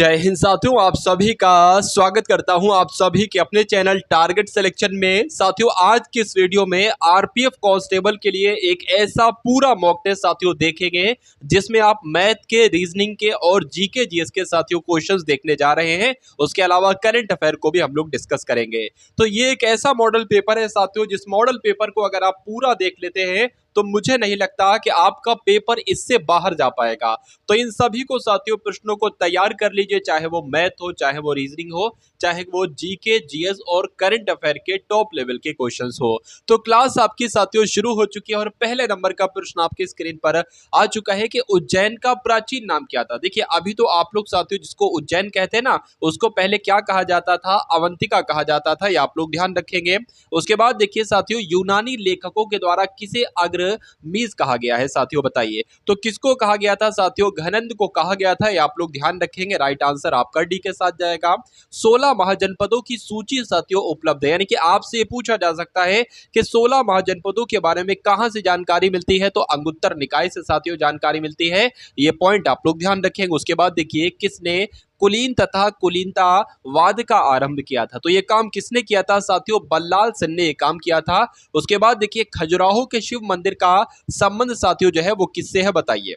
जय हिंद साथियों, आप सभी का स्वागत करता हूं आप सभी के अपने चैनल टारगेट सिलेक्शन में। साथियों, आज की इस वीडियो में आरपीएफ कांस्टेबल के लिए एक ऐसा पूरा मॉक टेस्ट साथियों देखेंगे जिसमें आप मैथ के, रीजनिंग के और जीके जीएस के साथियों क्वेश्चंस देखने जा रहे हैं। उसके अलावा करंट अफेयर को भी हम लोग डिस्कस करेंगे। तो ये एक ऐसा मॉडल पेपर है साथियों, जिस मॉडल पेपर को अगर आप पूरा देख लेते हैं तो मुझे नहीं लगता कि आपका पेपर इससे बाहर जा पाएगा। तो इन सभी को साथियों प्रश्नों को तैयार कर लीजिए, चाहे वो मैथ हो, चाहे वो रीजनिंग हो, चाहे वो जीके जीएस और करंट अफेयर के टॉप लेवल के क्वेश्चंस हो। तो क्लास आपकी साथियों शुरू हो चुकी है और पहले नंबर का प्रश्न आपकी स्क्रीन पर आ चुका है कि उज्जैन का प्राचीन नाम क्या था। देखिए, अभी तो आप लोग साथियों जिसको उज्जैन कहते हैं ना, उसको पहले क्या कहा जाता था? अवंतिका कहा जाता था। ये आप लोग ध्यान रखेंगे। उसके बाद देखिए साथियों, यूनानी लेखकों के द्वारा किसे मीज कहा गया है साथियों, बताइए। तो किसको कहा गया था साथियों? घनंद को कहा गया था। ये आप लोग ध्यान रखेंगे। राइट आंसर आपका डी के साथ जाएगा। 16 महाजनपदों की सूची साथियों उपलब्ध है, यानी कि आपसे ये पूछा जा सकता है कि 16 महाजनपदों के बारे में कहां से जानकारी मिलती है? तो अंगुत्तर निकाय से साथियों जानकारी मिलती है। ये पॉइंट आप लोग ध्यान रखेंगे। उसके बाद देखिए, किसने कुलीन तथा कुलीनतावाद का आरंभ किया था? तो ये काम किसने किया था साथियों? बल्लाल सेन ने ये काम किया था। उसके बाद देखिए, खजुराहो के शिव मंदिर का संबंध साथियों जो है वो किससे है, बताइए।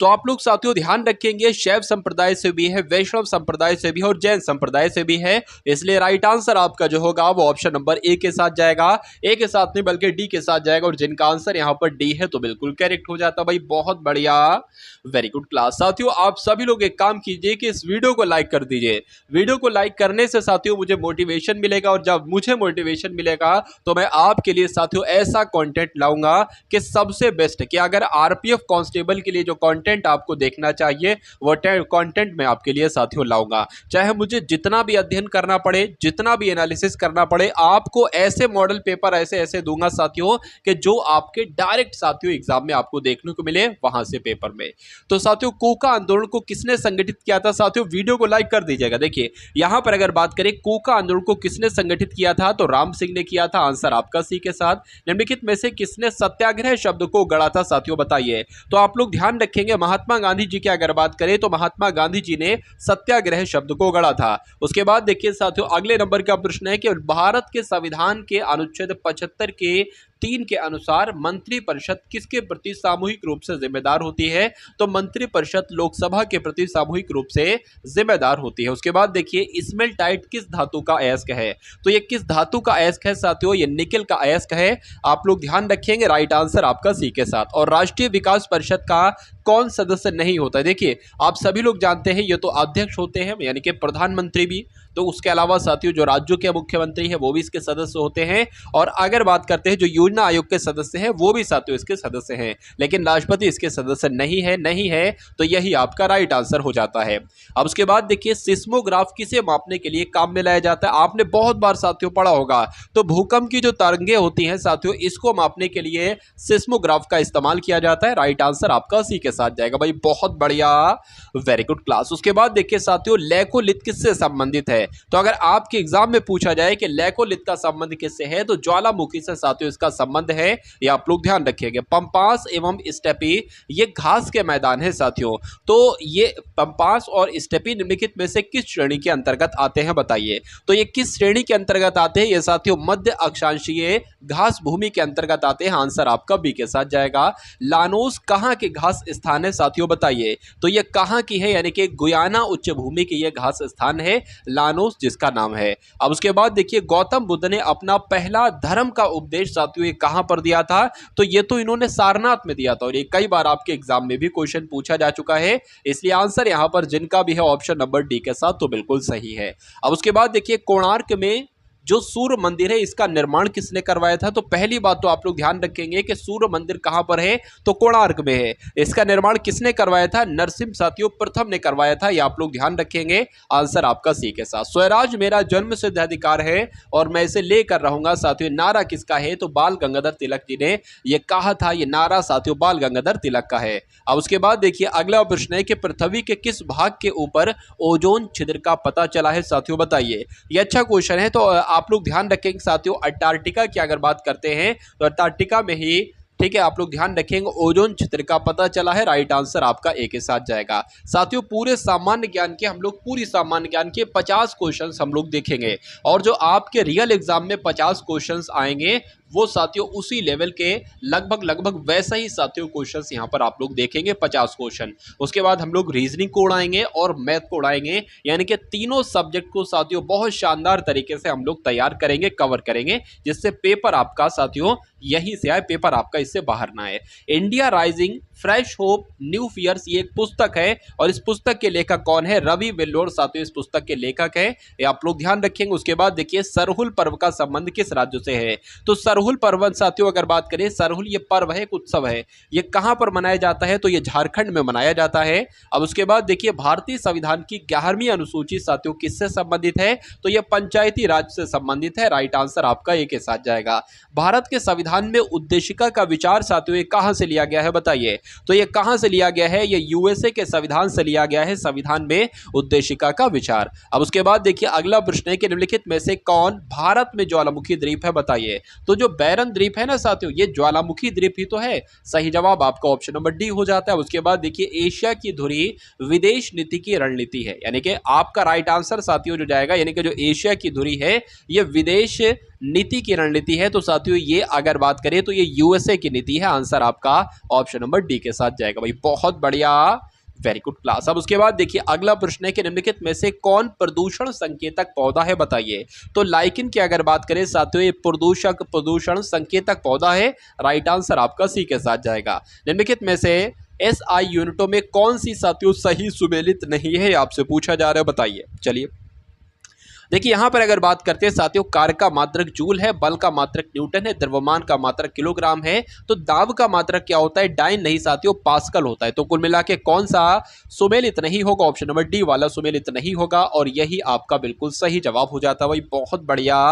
तो आप लोग साथियों ध्यान रखेंगे, शैव संप्रदाय से भी है, वैष्णव संप्रदाय से भी है और जैन संप्रदाय से भी है। इसलिए राइट आंसर आपका जो होगा वो ऑप्शन नंबर ए के साथ जाएगा। ए के साथ नहीं बल्कि डी के साथ जाएगा, और जिनका आंसर यहाँ पर डी है तो बिल्कुल करेक्ट हो जाता भाई। बहुत बढ़िया, वेरी गुड क्लास। साथियों, आप सभी लोग एक काम कीजिए कि इस वीडियो को लाइक कर दीजिए। वीडियो को लाइक करने से साथियों मुझे मोटिवेशन मिलेगा, और जब मुझे मोटिवेशन मिलेगा तो मैं आपके लिए साथियों ऐसा कंटेंट लाऊंगा कि सबसे बेस्ट, कि अगर आरपीएफ कांस्टेबल के लिए जो कंटेंट आपको देखना चाहिए वो कंटेंट मैं आपके लिए साथियों लाऊंगा। चाहे मुझे जितना भी अध्ययन करना पड़े, जितना भी एनालिसिस करना पड़े, आपको ऐसे मॉडल पेपर ऐसे ऐसे दूंगा साथियों कि जो आपके डायरेक्ट साथियों एग्जाम में आपको देखने को मिले वहां से पेपर में। तो साथियों, कोका आंदोलन को किसने संगठित किया था? साथियों वीडियो को लाइक कर दीजिएगा। देखिए, यहां पर अगर बात करें कोका आंदोलन को किसने संगठित किया था, तो राम सिंह ने किया था। आंसर आपका सी के साथ। निम्नलिखित में से किसने सत्याग्रह शब्द को गढ़ा था साथियों, बताइए। तो आप लोग ध्यान रखेंगे, महात्मा गांधी जी की अगर बात करें तो महात्मा गांधी जी ने सत्याग्रह शब्द को गढ़ा था। उसके बाद देखिए साथियों, अगले नंबर का प्रश्न है कि भारत के संविधान के अनुच्छेद 75 के 3 के अनुसार मंत्रिपरिषद किसके प्रति सामूहिक रूप से जिम्मेदार होती है? तो मंत्रिपरिषद लोकसभा के प्रति सामूहिक रूप से जिम्मेदार होती है। उसके बाद देखिए, स्मेल्टाइट किस धातु का अयस्क है? तो ये किस धातु का अयस्क है साथियों? ये निकेल का अयस्क है। आप लोग ध्यान रखेंगे। राइट आंसर आपका सी के साथ। और राष्ट्रीय विकास परिषद का कौन सदस्य नहीं होता है? देखिए, आप सभी लोग जानते हैं ये तो अध्यक्ष होते हैं, यानी कि प्रधानमंत्री भी। तो उसके अलावा साथियों जो राज्यों के मुख्यमंत्री है वो भी इसके सदस्य होते हैं। और अगर बात करते हैं जो योजना आयोग के सदस्य हैं वो भी साथियों इसके सदस्य हैं, लेकिन राष्ट्रपति इसके सदस्य नहीं है। तो यही आपका राइट आंसर हो जाता है। अब उसके बाद देखिए, सिस्मोग्राफ किसे मापने के लिए काम में लाया जाता है? आपने बहुत बार साथियों पढ़ा होगा। तो भूकंप की जो तरंगे होती हैं साथियों, इसको मापने के लिए सिस्मोग्राफ का इस्तेमाल किया जाता है। राइट आंसर आपका सी के साथ जाएगा भाई। बहुत बढ़िया, वेरी गुड क्लास। उसके बाद देखिए साथियों, लेकोलिथ किससे संबंधित है? तो अगर आपके एग्जाम में पूछा जाए कि लेकोलिथ का संबंध किससे है, तो ज्वालामुखी से साथियों इसका संबंध है। ये आप लोग ध्यान रखिएगा। पंपास एवं स्टेपी ये घास के मैदान है साथियों। तो ये पंपास और स्टेपी निम्नलिखित में से किस श्रेणी के अंतर्गत आते हैं, बताइए। तो ये किस श्रेणी के अंतर्गत आते हैं? ये साथियों मध्य अक्षांशीय घास भूमि के अंतर्गत आते हैं। आंसर आपका बी के साथ जाएगा। लानोस कहां के घास स्थान है साथियों, बताइए। तो ये कहां की है? यानी कि गुयाना उच्च भूमि की ये घास स्थान है, लानोस जिसका नाम है। अब उसके बाद देखिए, गौतम बुद्ध ने अपना पहला धर्म का उपदेश साथियों ये कहां पर दिया था? तो ये तो इन्होंने सारनाथ में दिया था, और ये कई बार आपके एग्जाम में भी क्वेश्चन पूछा जा चुका है। इसलिए आंसर यहां पर जिनका भी है ऑप्शन नंबर डी के साथ तो बिल्कुल सही है। अब उसके बाद देखिए, कोणार्क में जो सूर्य मंदिर है इसका निर्माण किसने करवाया था? तो पहली बात तो आप लोग ध्यान रखेंगे कि सूर्य मंदिर कहां पर है? तो कोणार्क में है। इसका निर्माण किसने करवाया था? नरसिम्हा साथियों प्रथम ने करवाया था। ये आप लोग ध्यान रखेंगे। आंसर आपका सी के साथ। स्वराज मेरा जन्म सिद्ध अधिकार है और मैं इसे लेकर रहूंगा साथियों, नारा किसका है? तो बाल गंगाधर तिलक जी ने यह कहा था। ये नारा साथियों बाल गंगाधर तिलक का है। अब उसके बाद देखिए, अगला प्रश्न है कि पृथ्वी के किस भाग के ऊपर ओजोन छिद्र का पता चला है साथियों, बताइए। ये अच्छा क्वेश्चन है। तो आप लोग ध्यान रखेंगे साथियों, अंटार्कटिका की अगर बात करते हैं तो अंटार्कटिका में ही ठीक है, आप लोग ध्यान रखेंगे ओजोन क्षेत्र का पता चला है, राइट आंसर आपका ए के साथ जाएगा। साथियों पूरे सामान्य ज्ञान के हम लोग पूरी सामान्य ज्ञान के 50 क्वेश्चंस हम लोग देखेंगे और जो आपके रियल एग्जाम में 50 क्वेश्चंस आएंगे वो साथियों उसी लेवल के लगभग वैसा ही साथियों क्वेश्चंस यहाँ पर आप लोग देखेंगे 50 क्वेश्चन। उसके बाद हम लोग रीजनिंग को उड़ाएंगे और मैथ को उड़ाएंगे, यानी कि तीनों सब्जेक्ट को साथियों बहुत शानदार तरीके से हम लोग तैयार करेंगे, कवर करेंगे, जिससे पेपर आपका साथियों यहीं से आए, पेपर आपका इससे बाहर ना आए। India rising fresh hope new fears ये एक पुस्तक है और इस पुस्तक के लेखक कौन है? रवि वेल्लोर साथियों इस पुस्तक के लेखक है, ये आप लोग ध्यान रखेंगे। उसके बाद देखिए सरहुल पर्व का संबंध किस राज्य से है? तो सरहुल पर्व साथियों अगर बात करें, सरहुल ये पर्व है, एक उत्सव है, ये कहां पर मनाया जाता है? तो ये झारखंड में मनाया जाता है। अब उसके बाद देखिए भारतीय संविधान की 11वीं अनुसूची साथियों किससे संबंधित है? तो ये पंचायती राज से संबंधित है, राइट आंसर आपका ए के साथ जाएगा। भारत के संविधान में उद्देशिका का विचार साथियों ये कहां से लिया गया है बताइए? तो ये कहां से लिया गया है? ये यूएसए के संविधान से लिया गया है, संविधान में उद्देशिका का विचार। अब उसके बाद देखिए अगला प्रश्न है कि निम्नलिखित में से कौन भारत में ज्वालामुखी द्वीप है बताइए? तो जो बैरन द्वीप है ना साथियों, ये ज्वालामुखी द्वीप ही तो है, सही जवाब आपका ऑप्शन नंबर डी हो जाता है। उसके बाद देखिए एशिया की धुरी विदेश नीति की रणनीति है, यानी कि आपका राइट आंसर साथियों जो जाएगा, यानी कि जो एशिया की धुरी है ये विदेश नीति की रणनीति है। तो साथियों ये अगर बात करें तो ये यूएसए की नीति है, आंसर आपका ऑप्शन नंबर डी के साथ जाएगा। भाई बहुत बढ़िया, वेरी गुड क्लास। अब उसके बाद देखिए अगला प्रश्न है कि निम्नलिखित में से कौन प्रदूषण संकेतक पौधा है बताइए? तो लाइकिन की अगर बात करें साथियों ये प्रदूषण संकेतक पौधा है, राइट आंसर आपका सी के साथ जाएगा। निम्नलिखित में से एसआई यूनिटों में कौन सी साथियों सही सुमेलित नहीं है, आपसे पूछा जा रहा है, बताइए। चलिए देखिए यहां पर अगर बात करते हैं साथियों, कार्य का मात्रक जूल है, बल का मात्रक न्यूटन है, द्रव्यमान का मात्रक किलोग्राम है, तो दाब का मात्रक क्या होता है? डाइन नहीं साथियों, पास्कल होता है। तो कुल मिला के कौन सा सुमेलित नहीं होगा? ऑप्शन नंबर डी वाला सुमेलित नहीं होगा और यही आपका बिल्कुल सही जवाब हो जाता है। भाई बहुत बढ़िया,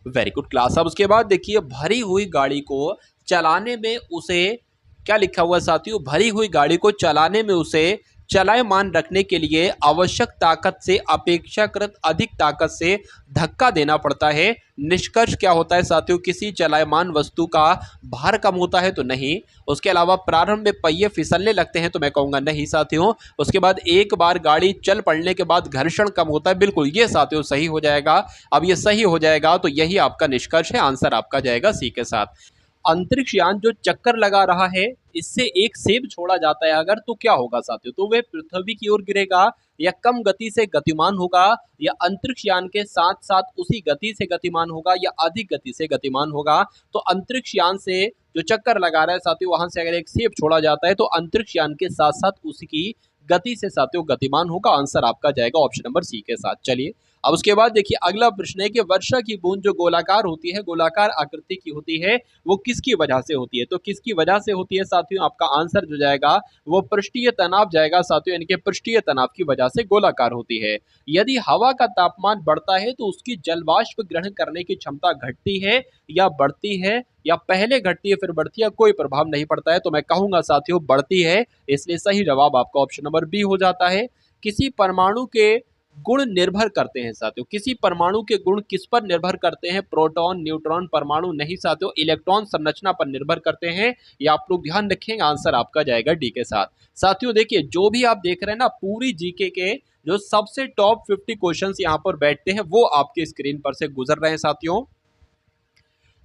वेरी गुड क्लास। अब उसके बाद देखिए भरी हुई गाड़ी को चलाने में उसे क्या लिखा हुआ साथियों? भरी हुई गाड़ी को चलाने में उसे चलायमान रखने के लिए आवश्यक ताकत से अपेक्षाकृत अधिक ताकत से धक्का देना पड़ता है। निष्कर्ष क्या होता है साथियों? किसी चलायमान वस्तु का भार कम होता है तो नहीं। उसके अलावा प्रारंभ में पहिए फिसलने लगते हैं तो मैं कहूँगा नहीं साथियों। उसके बाद एक बार गाड़ी चल पड़ने के बाद घर्षण कम होता है, बिल्कुल ये साथियों सही हो जाएगा। अब ये सही हो जाएगा तो यही आपका निष्कर्ष है, आंसर आपका जाएगा सी के साथ। अंतरिक्ष यान जो चक्कर लगा रहा है, इससे एक सेब छोड़ा जाता है अगर, तो क्या होगा साथियों? तो वह पृथ्वी की ओर गिरेगा या कम गति से गतिमान होगा या अंतरिक्ष यान के साथ साथ उसी गति से गतिमान होगा या अधिक गति से गतिमान होगा? तो अंतरिक्ष यान से जो चक्कर लगा रहा है साथियों, वहां से अगर एक सेब छोड़ा जाता है तो अंतरिक्ष यान के साथ साथ उसकी गति से साथियों गतिमान होगा, आंसर आपका जाएगा ऑप्शन नंबर सी के साथ। चलिए अब उसके बाद देखिए अगला प्रश्न है कि वर्षा की बूंद जो गोलाकार होती है, गोलाकार आकृति की होती है, वो किसकी वजह से होती है? तो किसकी वजह से होती है साथियों? आपका आंसर जो जाएगा वो पृष्ठीय तनाव जाएगा साथियों, यानी कि पृष्ठीय तनाव की वजह से गोलाकार होती है। यदि हवा का तापमान बढ़ता है तो उसकी जलवाष्प ग्रहण करने की क्षमता घटती है या बढ़ती है, या पहले घटती है फिर बढ़ती है, कोई प्रभाव नहीं पड़ता है? तो मैं कहूंगा साथियों बढ़ती है, इसलिए सही जवाब आपका ऑप्शन नंबर बी हो जाता है। किसी परमाणु के गुण निर्भर करते हैं साथियों, किसी परमाणु के गुण किस पर निर्भर करते हैं? प्रोटॉन न्यूट्रॉन परमाणु नहीं साथियों, इलेक्ट्रॉन संरचना पर निर्भर करते हैं, ये आप लोग ध्यान रखेंगे, आंसर आपका जाएगा डी के साथ। साथियों देखिए जो भी आप देख रहे हैं ना, पूरी जीके के जो सबसे टॉप 50 क्वेश्चंस यहाँ पर बैठते हैं वो आपके स्क्रीन पर से गुजर रहे हैं साथियों।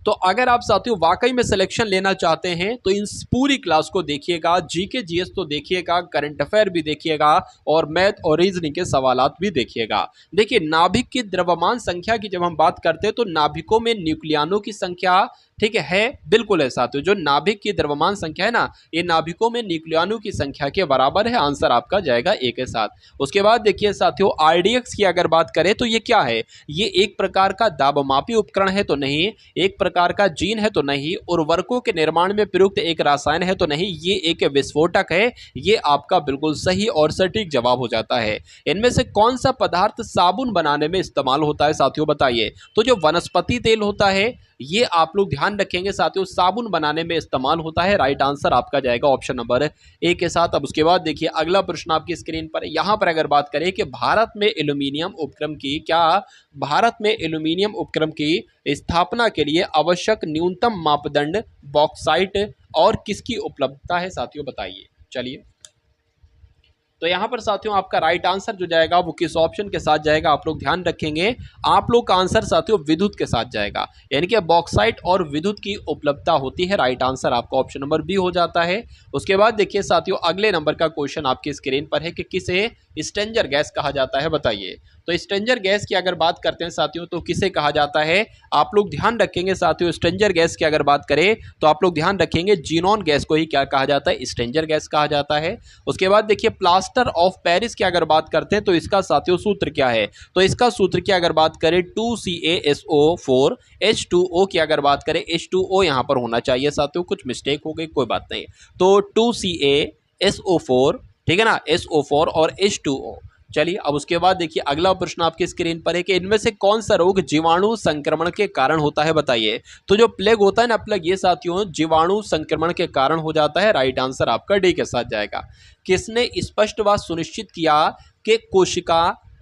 तो अगर आप साथियों वाकई में सिलेक्शन लेना चाहते हैं तो इन पूरी क्लास को देखिएगा, जीके जीएस तो देखिएगा, करंट अफेयर भी देखिएगा और मैथ और रीजनिंग के सवालात भी देखिएगा। देखिए नाभिक की द्रव्यमान संख्या की जब हम बात करते हैं तो नाभिकों में न्यूक्लियानों की संख्या ठीक है बिल्कुल है साथियों, जो नाभिक की द्रव्यमान संख्या है ना, ये नाभिकों में न्यूक्लियानों की संख्या के बराबर है, आंसर आपका जाएगा ए के साथ। उसके बाद देखिए साथियों आरडीएक्स की अगर बात करें तो ये क्या है? ये एक प्रकार का दाबमापी उपकरण है तो नहीं, एक प्रकार का जीन है तो नहीं, उर्वरकों के निर्माण में प्रयुक्त एक रसायन है तो नहीं, ये एक विस्फोटक है, ये आपका बिल्कुल सही और सटीक जवाब हो जाता है। इनमें से कौन सा पदार्थ साबुन बनाने में इस्तेमाल होता है साथियों बताइए? तो जो वनस्पति तेल होता है ये आप लोग ध्यान रखेंगे साथियों साबुन बनाने में इस्तेमाल होता है। राइट आंसर आपका जाएगा ऑप्शन नंबर ए के साथ। अब उसके बाद देखिए अगला प्रश्न आपकी स्क्रीन पर, यहां पर अगर बात करें कि भारत में एल्यूमीनियम उपक्रम की स्थापना के लिए आवश्यक न्यूनतम मापदंड बॉक्साइट और किसकी उपलब्धता है साथियों, बताइए। चलिए, तो यहां पर साथियों आपका राइट आंसर जो जाएगा वो किस ऑप्शन के साथ जाएगा, आप लोग ध्यान रखेंगे। आप लोग का आंसर साथियों विद्युत के साथ जाएगा, यानी कि बॉक्साइट और विद्युत की उपलब्धता होती है। राइट आंसर आपका ऑप्शन नंबर बी हो जाता है। उसके बाद देखिए साथियों अगले नंबर का क्वेश्चन आपकी स्क्रीन पर है कि किसे स्ट्रेंजर गैस कहा जाता है, बताइए। तो स्ट्रेंजर गैस की अगर बात करते हैं साथियों तो किसे कहा जाता है, आप लोग ध्यान रखेंगे साथियों। स्ट्रेंजर गैस की अगर बात करें तो आप लोग ध्यान रखेंगे जीनॉन गैस को ही क्या कहा जाता है, स्ट्रेंजर गैस कहा जाता है। उसके बाद देखिए प्लास्टर ऑफ पेरिस की अगर बात करते हैं तो इसका साथियों सूत्र क्या है, तो इसका सूत्र की अगर बात करें 2CaSO4 H2O की अगर बात करें, H2O यहां पर होना चाहिए साथियों, कुछ मिस्टेक हो गई कोई बात नहीं। तो 2CaSO4, ठीक है ना, SO4 और H2O। चलिए, अब उसके बाद देखिए अगला प्रश्न आपकी स्क्रीन पर है कि इनमें से कौन सा रोग जीवाणु संक्रमण के कारण होता है, बताइए। तो जो प्लेग होता है ना प्लेग, ये साथियों जीवाणु संक्रमण के कारण हो जाता है। राइट आंसर आपका डी के साथ जाएगा। किसने स्पष्ट व सुनिश्चित किया कि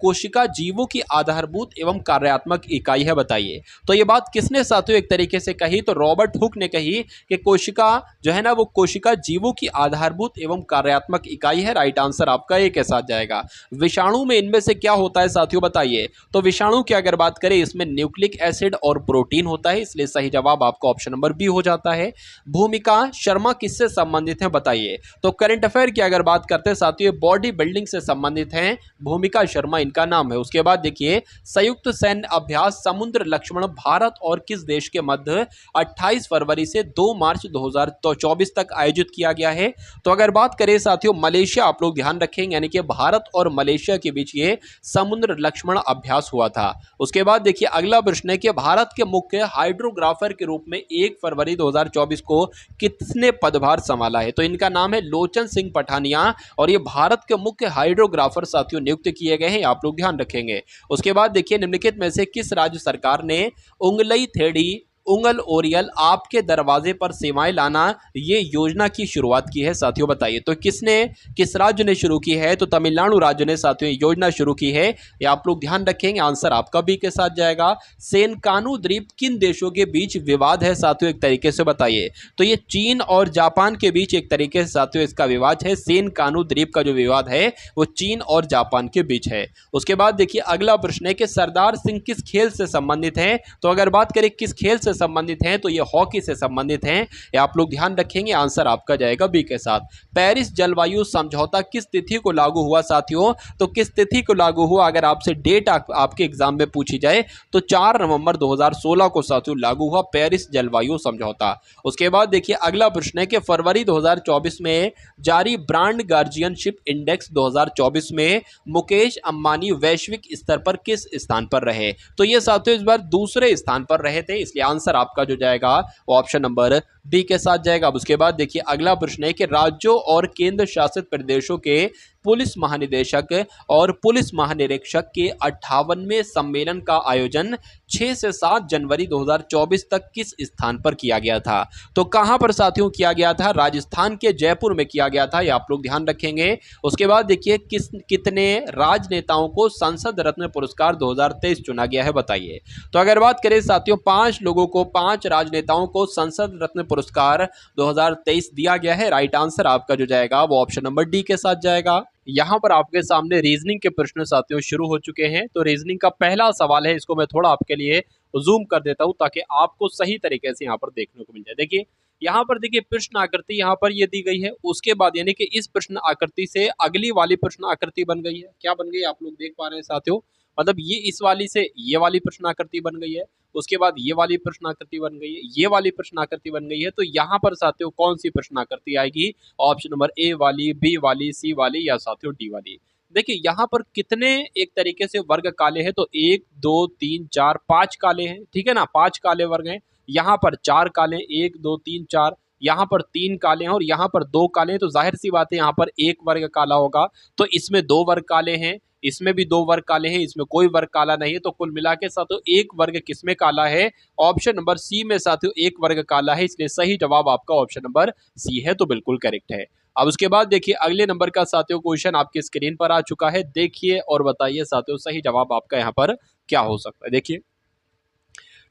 कोशिका जीवों की आधारभूत एवं कार्यात्मक इकाई है, बताइए। तो ये बात किसने साथियों एक तरीके से कही, तो रॉबर्ट हुक ने कही कि कोशिका जो है ना वो कोशिका जीवों की आधारभूत एवं कार्यात्मक इकाई है। राइट आंसर आपका ए के साथ जाएगा। विषाणु में इनमें से क्या होता है साथियों, बताइए। तो विषाणु की अगर बात करें इसमें न्यूक्लिक एसिड और प्रोटीन होता है, इसलिए सही जवाब आपका ऑप्शन नंबर बी हो जाता है। भूमिका शर्मा किससे संबंधित है, बताइए। तो करंट अफेयर की अगर बात करते हैं साथियों बॉडी बिल्डिंग से संबंधित हैं, भूमिका शर्मा का नाम है। उसके बाद देखिए संयुक्त सैन्य अभ्यास समुद्र लक्ष्मण भारत और किस देश के मध्य 28 फरवरी से 2 मार्च 2024 तक आयोजित किया गया है। तो अगर बात करें साथियों मलेशिया, आप लोग ध्यान रखेंगे, यानी कि भारत और मलेशिया के बीच ये समुद्र लक्ष्मण अभ्यास हुआ था। उसके बाद देखिए अगला प्रश्न है कि भारत के मुख्य हाइड्रोग्राफर के रूप में 1 फरवरी 2024 को किसने पदभार संभाला है। तो इनका नाम है लोचन सिंह पठानिया और ये भारत के मुख्य हाइड्रोग्राफर साथियों नियुक्त किए गए हैं, आप लोग ध्यान रखेंगे। उसके बाद देखिए निम्नलिखित में से किस राज्य सरकार ने उंगलई थेड़ी उंगल ओरियल आपके दरवाजे पर सेवाएं लाना ये योजना की शुरुआत की है साथियों, बताइए। तो किस राज्य ने शुरू की है, तो तमिलनाडु राज्य ने साथियों योजना शुरू की है, ये आप लोग ध्यान रखेंगे। आंसर आपका बी के साथ जाएगा। सेनकानु द्वीप किन देशों के बीच विवाद है साथियों, एक तरीके से बताइए। तो ये चीन और जापान के बीच एक तरीके से साथियों इसका विवाद है। सेनकानु द्वीप का जो विवाद है वो चीन और जापान के बीच है। उसके बाद देखिए अगला प्रश्न है कि सरदार सिंह किस खेल से संबंधित हैं। तो अगर बात करें किस खेल से संबंधित हैं तो ये हॉकी से संबंधित हैं, ये आप लोग ध्यान रखेंगे। आंसर आपका जाएगा बी के साथ। पेरिस जलवायु समझौता किस तिथि को लागू हुआ साथियों, तो किस तिथि को लागू हुआ, अगर आपसे डेट आपके एग्जाम में पूछी जाए तो 4 नवंबर 2016 को साथियों लागू हुआ पेरिस जलवायु समझौता। उसके बाद देखिए अगला प्रश्न है कि फरवरी 2024 में जारी ब्रांड गार्जियनशिप इंडेक्स 2024 में मुकेश अंबानी वैश्विक स्तर पर किस स्थान पर रहे। तो ये साथियों इस बार दूसरे स्थान पर रहे थे, इसलिए आंसर आपका जो जाएगा वो ऑप्शन नंबर डी के साथ जाएगा। अब उसके बाद देखिए अगला प्रश्न है कि राज्यों और केंद्र शासित प्रदेशों के पुलिस महानिदेशक और पुलिस महानिरीक्षक के 58वें सम्मेलन का आयोजन 6 से 7 जनवरी 2024 तक किस स्थान पर किया गया था। तो कहां पर साथियों किया गया था, राजस्थान के जयपुर में किया गया था, ये आप लोग ध्यान रखेंगे। उसके बाद देखिए कितने राजनेताओं को संसद रत्न पुरस्कार 2023 चुना गया है, बताइए। तो अगर बात करें साथियों 5 लोगों को 5 राजनेताओं को संसद रत्न पुरस्कार 2023 दिया गया है। राइट आंसर आपका जो जाएगा वो ऑप्शन नंबर डी के साथ जाएगा। यहाँ पर आपके सामने रीजनिंग के प्रश्न साथियों शुरू हो चुके हैं। तो रीजनिंग का पहला सवाल है, इसको मैं थोड़ा आपके लिए जूम कर देता हूँ ताकि आपको सही तरीके से यहाँ पर देखने को मिल जाए। देखिए यहाँ पर देखिए प्रश्न आकृति यहाँ पर ये दी गई है, उसके बाद यानी कि इस प्रश्न आकृति से अगली वाली प्रश्न आकृति बन गई है। क्या बन गई आप लोग देख पा रहे हैं साथियों, मतलब ये इस वाली से ये वाली प्रश्न आकृति बन गई है, उसके बाद ये वाली प्रश्न आकृति बन गई है, ये वाली प्रश्न आकृति बन गई है। तो यहाँ पर साथियों कौन सी प्रश्न आकृति आएगी, ऑप्शन नंबर ए वाली, बी वाली, सी वाली या साथियों डी वाली। देखिए यहाँ पर कितने एक तरीके से वर्ग काले हैं, तो 1 2 3 4 5 काले हैं, ठीक है ना, 5 काले वर्ग हैं। यहाँ पर 4 काले, 1 2 3 4, यहाँ पर 3 काले हैं और यहाँ पर 2 काले हैं। तो जाहिर सी बात है यहाँ पर 1 वर्ग काला होगा, तो इसमें 2 वर्ग काले हैं, इसमें भी 2 वर्ग काले हैं, इसमें कोई वर्ग काला नहीं है। तो कुल मिला के साथियों एक वर्ग किसमें काला है? ऑप्शन नंबर सी में साथियों एक वर्ग काला है, इसलिए सही जवाब आपका ऑप्शन नंबर सी है, तो बिल्कुल करेक्ट है। अब उसके बाद देखिए अगले नंबर का साथियों क्वेश्चन आपकी स्क्रीन पर आ चुका है। देखिए और बताइए साथियों सही जवाब आपका यहाँ पर क्या हो सकता है। देखिए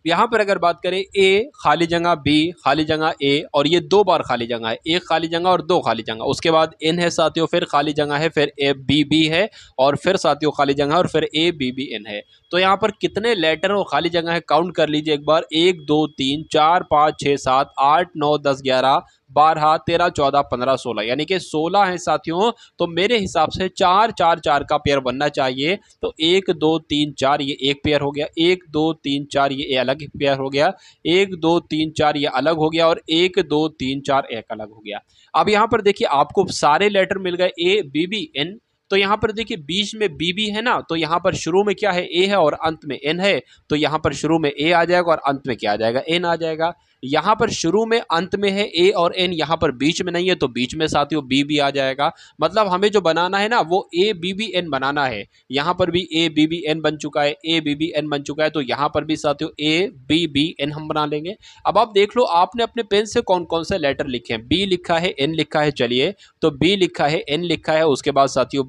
यहाँ पर अगर बात करें ए खाली जगह बी खाली जगह ए, और ये 2 बार खाली जगह है, एक खाली जगह और 2 खाली जगह, उसके बाद एन है साथियों, फिर खाली जगह है, फिर ए बी बी है, और फिर साथियों खाली जगह और फिर ए बी बी एन है। तो यहाँ पर कितने लेटर और खाली जगह है काउंट कर लीजिए एक बार। 1 2 3 4 5 6 7 8 9 10 11 12 13 14 15 16, यानी कि 16 है साथियों। तो मेरे हिसाब से 4 4 4 का पेयर बनना चाहिए। तो 1 2 3 4 ये एक पेयर हो गया, 1 2 3 4 ये अलग पेयर हो गया, 1 2 3 4 ये अलग हो गया, और 1 2 3 4 एक अलग हो गया। अब यहाँ पर देखिए आपको सारे लेटर मिल गए ए बी बी एन। तो यहाँ पर देखिए बीच में बी बी है ना, तो यहाँ पर शुरू में क्या है? ए है और अंत में एन है। तो यहाँ पर शुरू में ए आ जाएगा और अंत में क्या आ जाएगा? एन आ जाएगा। यहाँ पर शुरू में अंत में है ए और एन, यहाँ पर बीच में नहीं है, तो बीच में साथियों बी बी आ जाएगा। मतलब हमें जो बनाना है ना वो ए बी बी एन बनाना है। यहाँ पर भी ए बी बी एन बन चुका है, ए बी बी एन बन चुका है, तो यहाँ पर भी साथियों ए बी बी एन हम बना लेंगे। अब आप देख लो आपने अपने पेन से कौन कौन से लेटर लिखे हैं। बी लिखा है, एन लिखा है, चलिए तो बी लिखा है, एन लिखा है, उसके बाद साथियों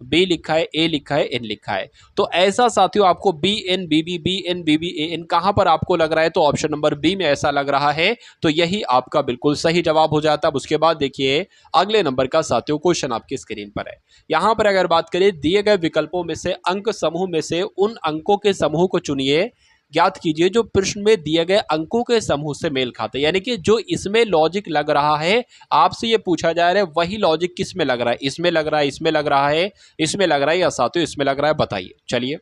बी लिखा है, ए लिखा है, एन लिखा है। तो ऐसा साथियों आपको B N B B B N B B A N कहां पर आपको लग रहा है? तो ऑप्शन नंबर बी में ऐसा लग रहा है, तो यही आपका बिल्कुल सही जवाब हो जाता है। उसके बाद देखिए अगले नंबर का साथियों क्वेश्चन आपकी स्क्रीन पर है। यहां पर अगर बात करें दिए गए विकल्पों में से अंक समूह में से उन अंकों के समूह को चुनिए, ज्ञात कीजिए जो प्रश्न में दिए गए अंकों के समूह से मेल खाते हैं। यानी कि जो इसमें लॉजिक लग रहा है, आपसे ये पूछा जा रहा है वही लॉजिक किस में लग रहा है? इसमें लग रहा है, इसमें लग रहा है, इसमें लग रहा है, या साथियों इसमें लग रहा है? बताइए। चलिए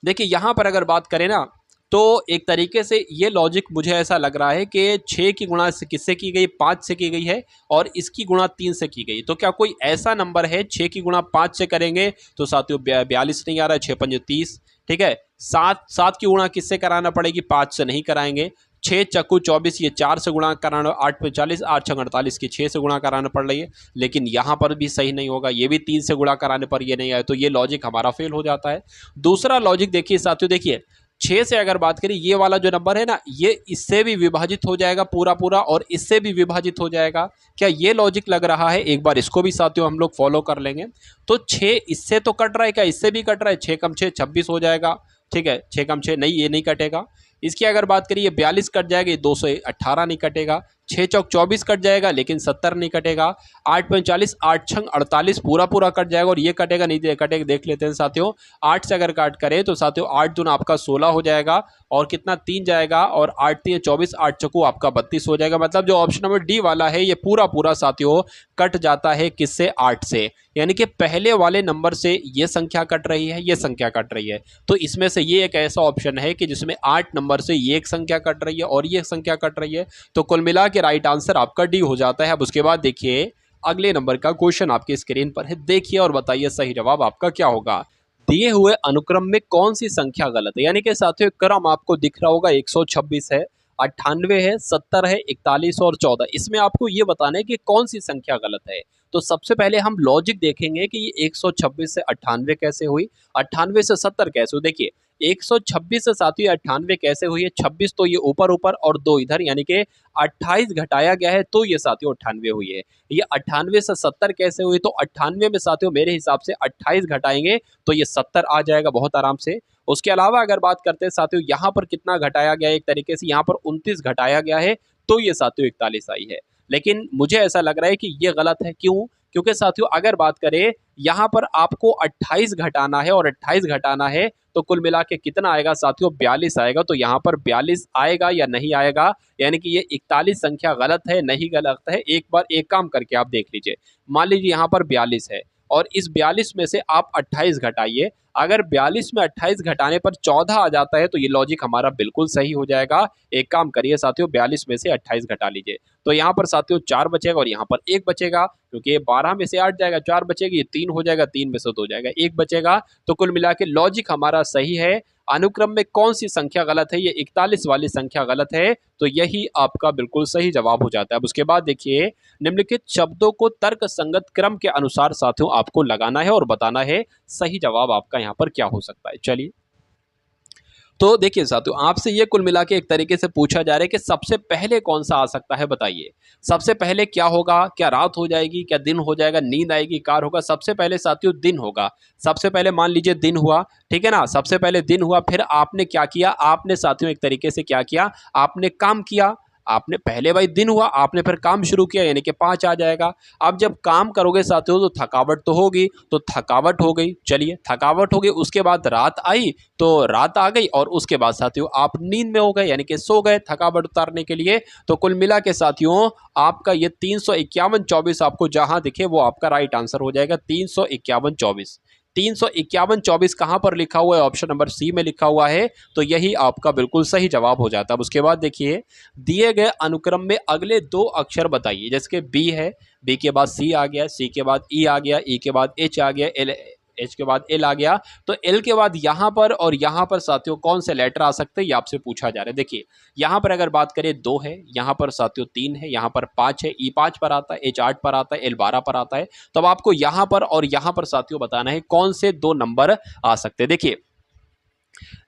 देखिए यहां पर अगर बात करें ना, तो एक तरीके से ये लॉजिक मुझे ऐसा लग रहा है कि 6 की गुणा किससे की गई? 5 से की गई है, और इसकी गुणा 3 से की गई। तो क्या कोई ऐसा नंबर है 6 की गुणा 5 से करेंगे तो साथियों 42 नहीं आ रहा है, 6 पंजे 30, ठीक है। 7 की गुणा किससे कराना पड़ेगी? 5 से नहीं कराएंगे। 6 चक्कू 24, ये 4 से गुणा कराना, 8 पे 40, 8 छः 48 की 6 से गुणा कराना पड़ रही है। लेकिन यहाँ पर भी सही नहीं होगा, ये भी 3 से गुणा कराने पर ये नहीं आए, तो ये लॉजिक हमारा फेल हो जाता है। दूसरा लॉजिक देखिए साथियों, देखिए 6 से अगर बात करें, ये वाला जो नंबर है ना, ये इससे भी विभाजित हो जाएगा पूरा पूरा, और इससे भी विभाजित हो जाएगा। क्या ये लॉजिक लग रहा है? एक बार इसको भी साथियों हम लोग फॉलो कर लेंगे। तो 6 इससे तो कट रहा है, क्या इससे भी कट रहा है? 6 कम 6 26 हो जाएगा, ठीक है। 6 कम 6 नहीं, ये नहीं कटेगा। इसकी अगर बात करिए 42 कट जाएगा, ये 218 नहीं कटेगा। 6 चौक 24 कट जाएगा, लेकिन 70 नहीं कटेगा। 8 पंच 40, 8 छंग 48 पूरा पूरा कट जाएगा, और ये कटेगा नहीं कटेगा, देख लेते हैं साथियों। 8 से अगर काट करें तो साथियों 8 दूना आपका 16 हो जाएगा, और कितना 3 जाएगा, और 8 3 24, 8 चक्कू आपका 32 हो जाएगा। मतलब जो ऑप्शन नंबर डी वाला है ये पूरा पूरा साथियों कट जाता है किससे? 8 से। यानी कि पहले वाले नंबर से ये संख्या कट रही है, ये संख्या कट रही है। तो इसमें से ये एक ऐसा ऑप्शन है कि जिसमें 8 नंबर से ये एक संख्या कट रही है और ये संख्या कट रही है। तो कुल मिला के राइट आंसर आपका डी हो जाता है। अब उसके बाद देखिए अगले नंबर का क्वेश्चन आपकी स्क्रीन पर है। देखिए और बताइए सही जवाब आपका क्या होगा। दिए हुए अनुक्रम में कौन सी संख्या गलत है? यानी कि साथियों क्रम आपको दिख रहा होगा, 126 है, 98 है, 70 है, 41 और 14। इसमें आपको ये बताना है कि कौन सी संख्या गलत है। तो सबसे पहले हम लॉजिक देखेंगे कि ये 126 से 98 कैसे हुई, 98 से 70 कैसे हुई। देखिए 126 से साथियों 98 कैसे हुई है? 26 तो ये ऊपर ऊपर और 2 इधर, यानी कि 28 घटाया गया है, तो ये साथियों 98 हुई है। ये 98 से 70 कैसे हुई? तो 98 में साथियों मेरे हिसाब से 28 घटाएंगे तो ये 70 आ जाएगा बहुत आराम से। उसके अलावा अगर बात करते हैं साथियों यहाँ पर कितना घटाया गया है, एक तरीके से यहाँ पर 29 घटाया गया है, तो ये साथियों 41 आई है। लेकिन मुझे ऐसा लग रहा है कि ये गलत है। क्यों? क्योंकि साथियों अगर बात करें यहाँ पर आपको 28 घटाना है, और 28 घटाना है तो कुल मिला के कितना आएगा साथियों? 42 आएगा। तो यहाँ पर 42 आएगा या नहीं आएगा? यानी कि ये 41 संख्या गलत है, नहीं गलत है। एक बार एक काम करके आप देख लीजिए, मान लीजिए यहाँ पर 42 है, और इस 42 में से आप 28 घटाइए। अगर 42 में 28 घटाने पर 14 आ जाता है तो ये लॉजिक हमारा बिल्कुल सही हो जाएगा। एक काम करिए साथियों, 42 में से 28 घटा लीजिए, तो यहाँ पर साथियों 4 बचेगा, और यहाँ पर 1 बचेगा, क्योंकि ये 12 में से 8 जाएगा, 4 बचेगी, ये 3 हो जाएगा, 3 में से 2 जाएगा, 1 बचेगा। तो कुल मिला के लॉजिक हमारा सही है। अनुक्रम में कौन सी संख्या गलत है? ये 41 वाली संख्या गलत है, तो यही आपका बिल्कुल सही जवाब हो जाता है। अब उसके बाद देखिए, निम्नलिखित शब्दों को तर्क संगत क्रम के अनुसार साथियों आपको लगाना है और बताना है सही जवाब आपका यहाँ पर क्या हो सकता है। चलिए, तो देखिए साथियों, आपसे ये कुल मिला के एक तरीके से पूछा जा रहा है कि सबसे पहले कौन सा आ सकता है, बताइए। सबसे पहले क्या होगा? क्या रात हो जाएगी, क्या दिन हो जाएगा, नींद आएगी, कार होगा? सबसे पहले साथियों दिन होगा। सबसे पहले मान लीजिए दिन हुआ, ठीक है ना, सबसे पहले दिन हुआ, फिर आपने क्या किया? आपने साथियों एक तरीके से क्या किया? आपने काम किया। आपने पहले भाई दिन हुआ, आपने फिर काम शुरू किया, यानी कि 5 आ जाएगा। अब जब काम करोगे साथियों तो थकावट तो होगी, तो थकावट हो गई। चलिए, थकावट हो गई, उसके बाद रात आई तो रात आ गई, और उसके बाद साथियों आप नींद में हो गए, यानी कि सो गए थकावट उतारने के लिए। तो कुल मिला के साथियों आपका ये 351-24 आपको जहां दिखे वो आपका राइट आंसर हो जाएगा। 351-24, 351-24 कहां पर लिखा हुआ है? ऑप्शन नंबर सी में लिखा हुआ है, तो यही आपका बिल्कुल सही जवाब हो जाता है। अब उसके बाद देखिए, दिए गए अनुक्रम में अगले 2 अक्षर बताइए। जैसे कि बी है, बी के बाद सी आ गया, सी के बाद ई आ गया, ई के बाद एच आ गया, एल, एच के बाद एल आ गया, तो एल के बाद यहां पर और यहां पर साथियों कौन से लेटर आ सकते हैं, ये आपसे पूछा जा रहा है। देखिए, यहां पर अगर बात करें 2 है, यहां पर साथियों 3 है, यहां पर 5 है, ई 5 पर आता है, एच 8 पर आता है, एल 12 पर आता है। तो अब आपको यहां पर और यहां पर साथियों बताना है कौन से 2 नंबर आ सकते हैं। देखिए,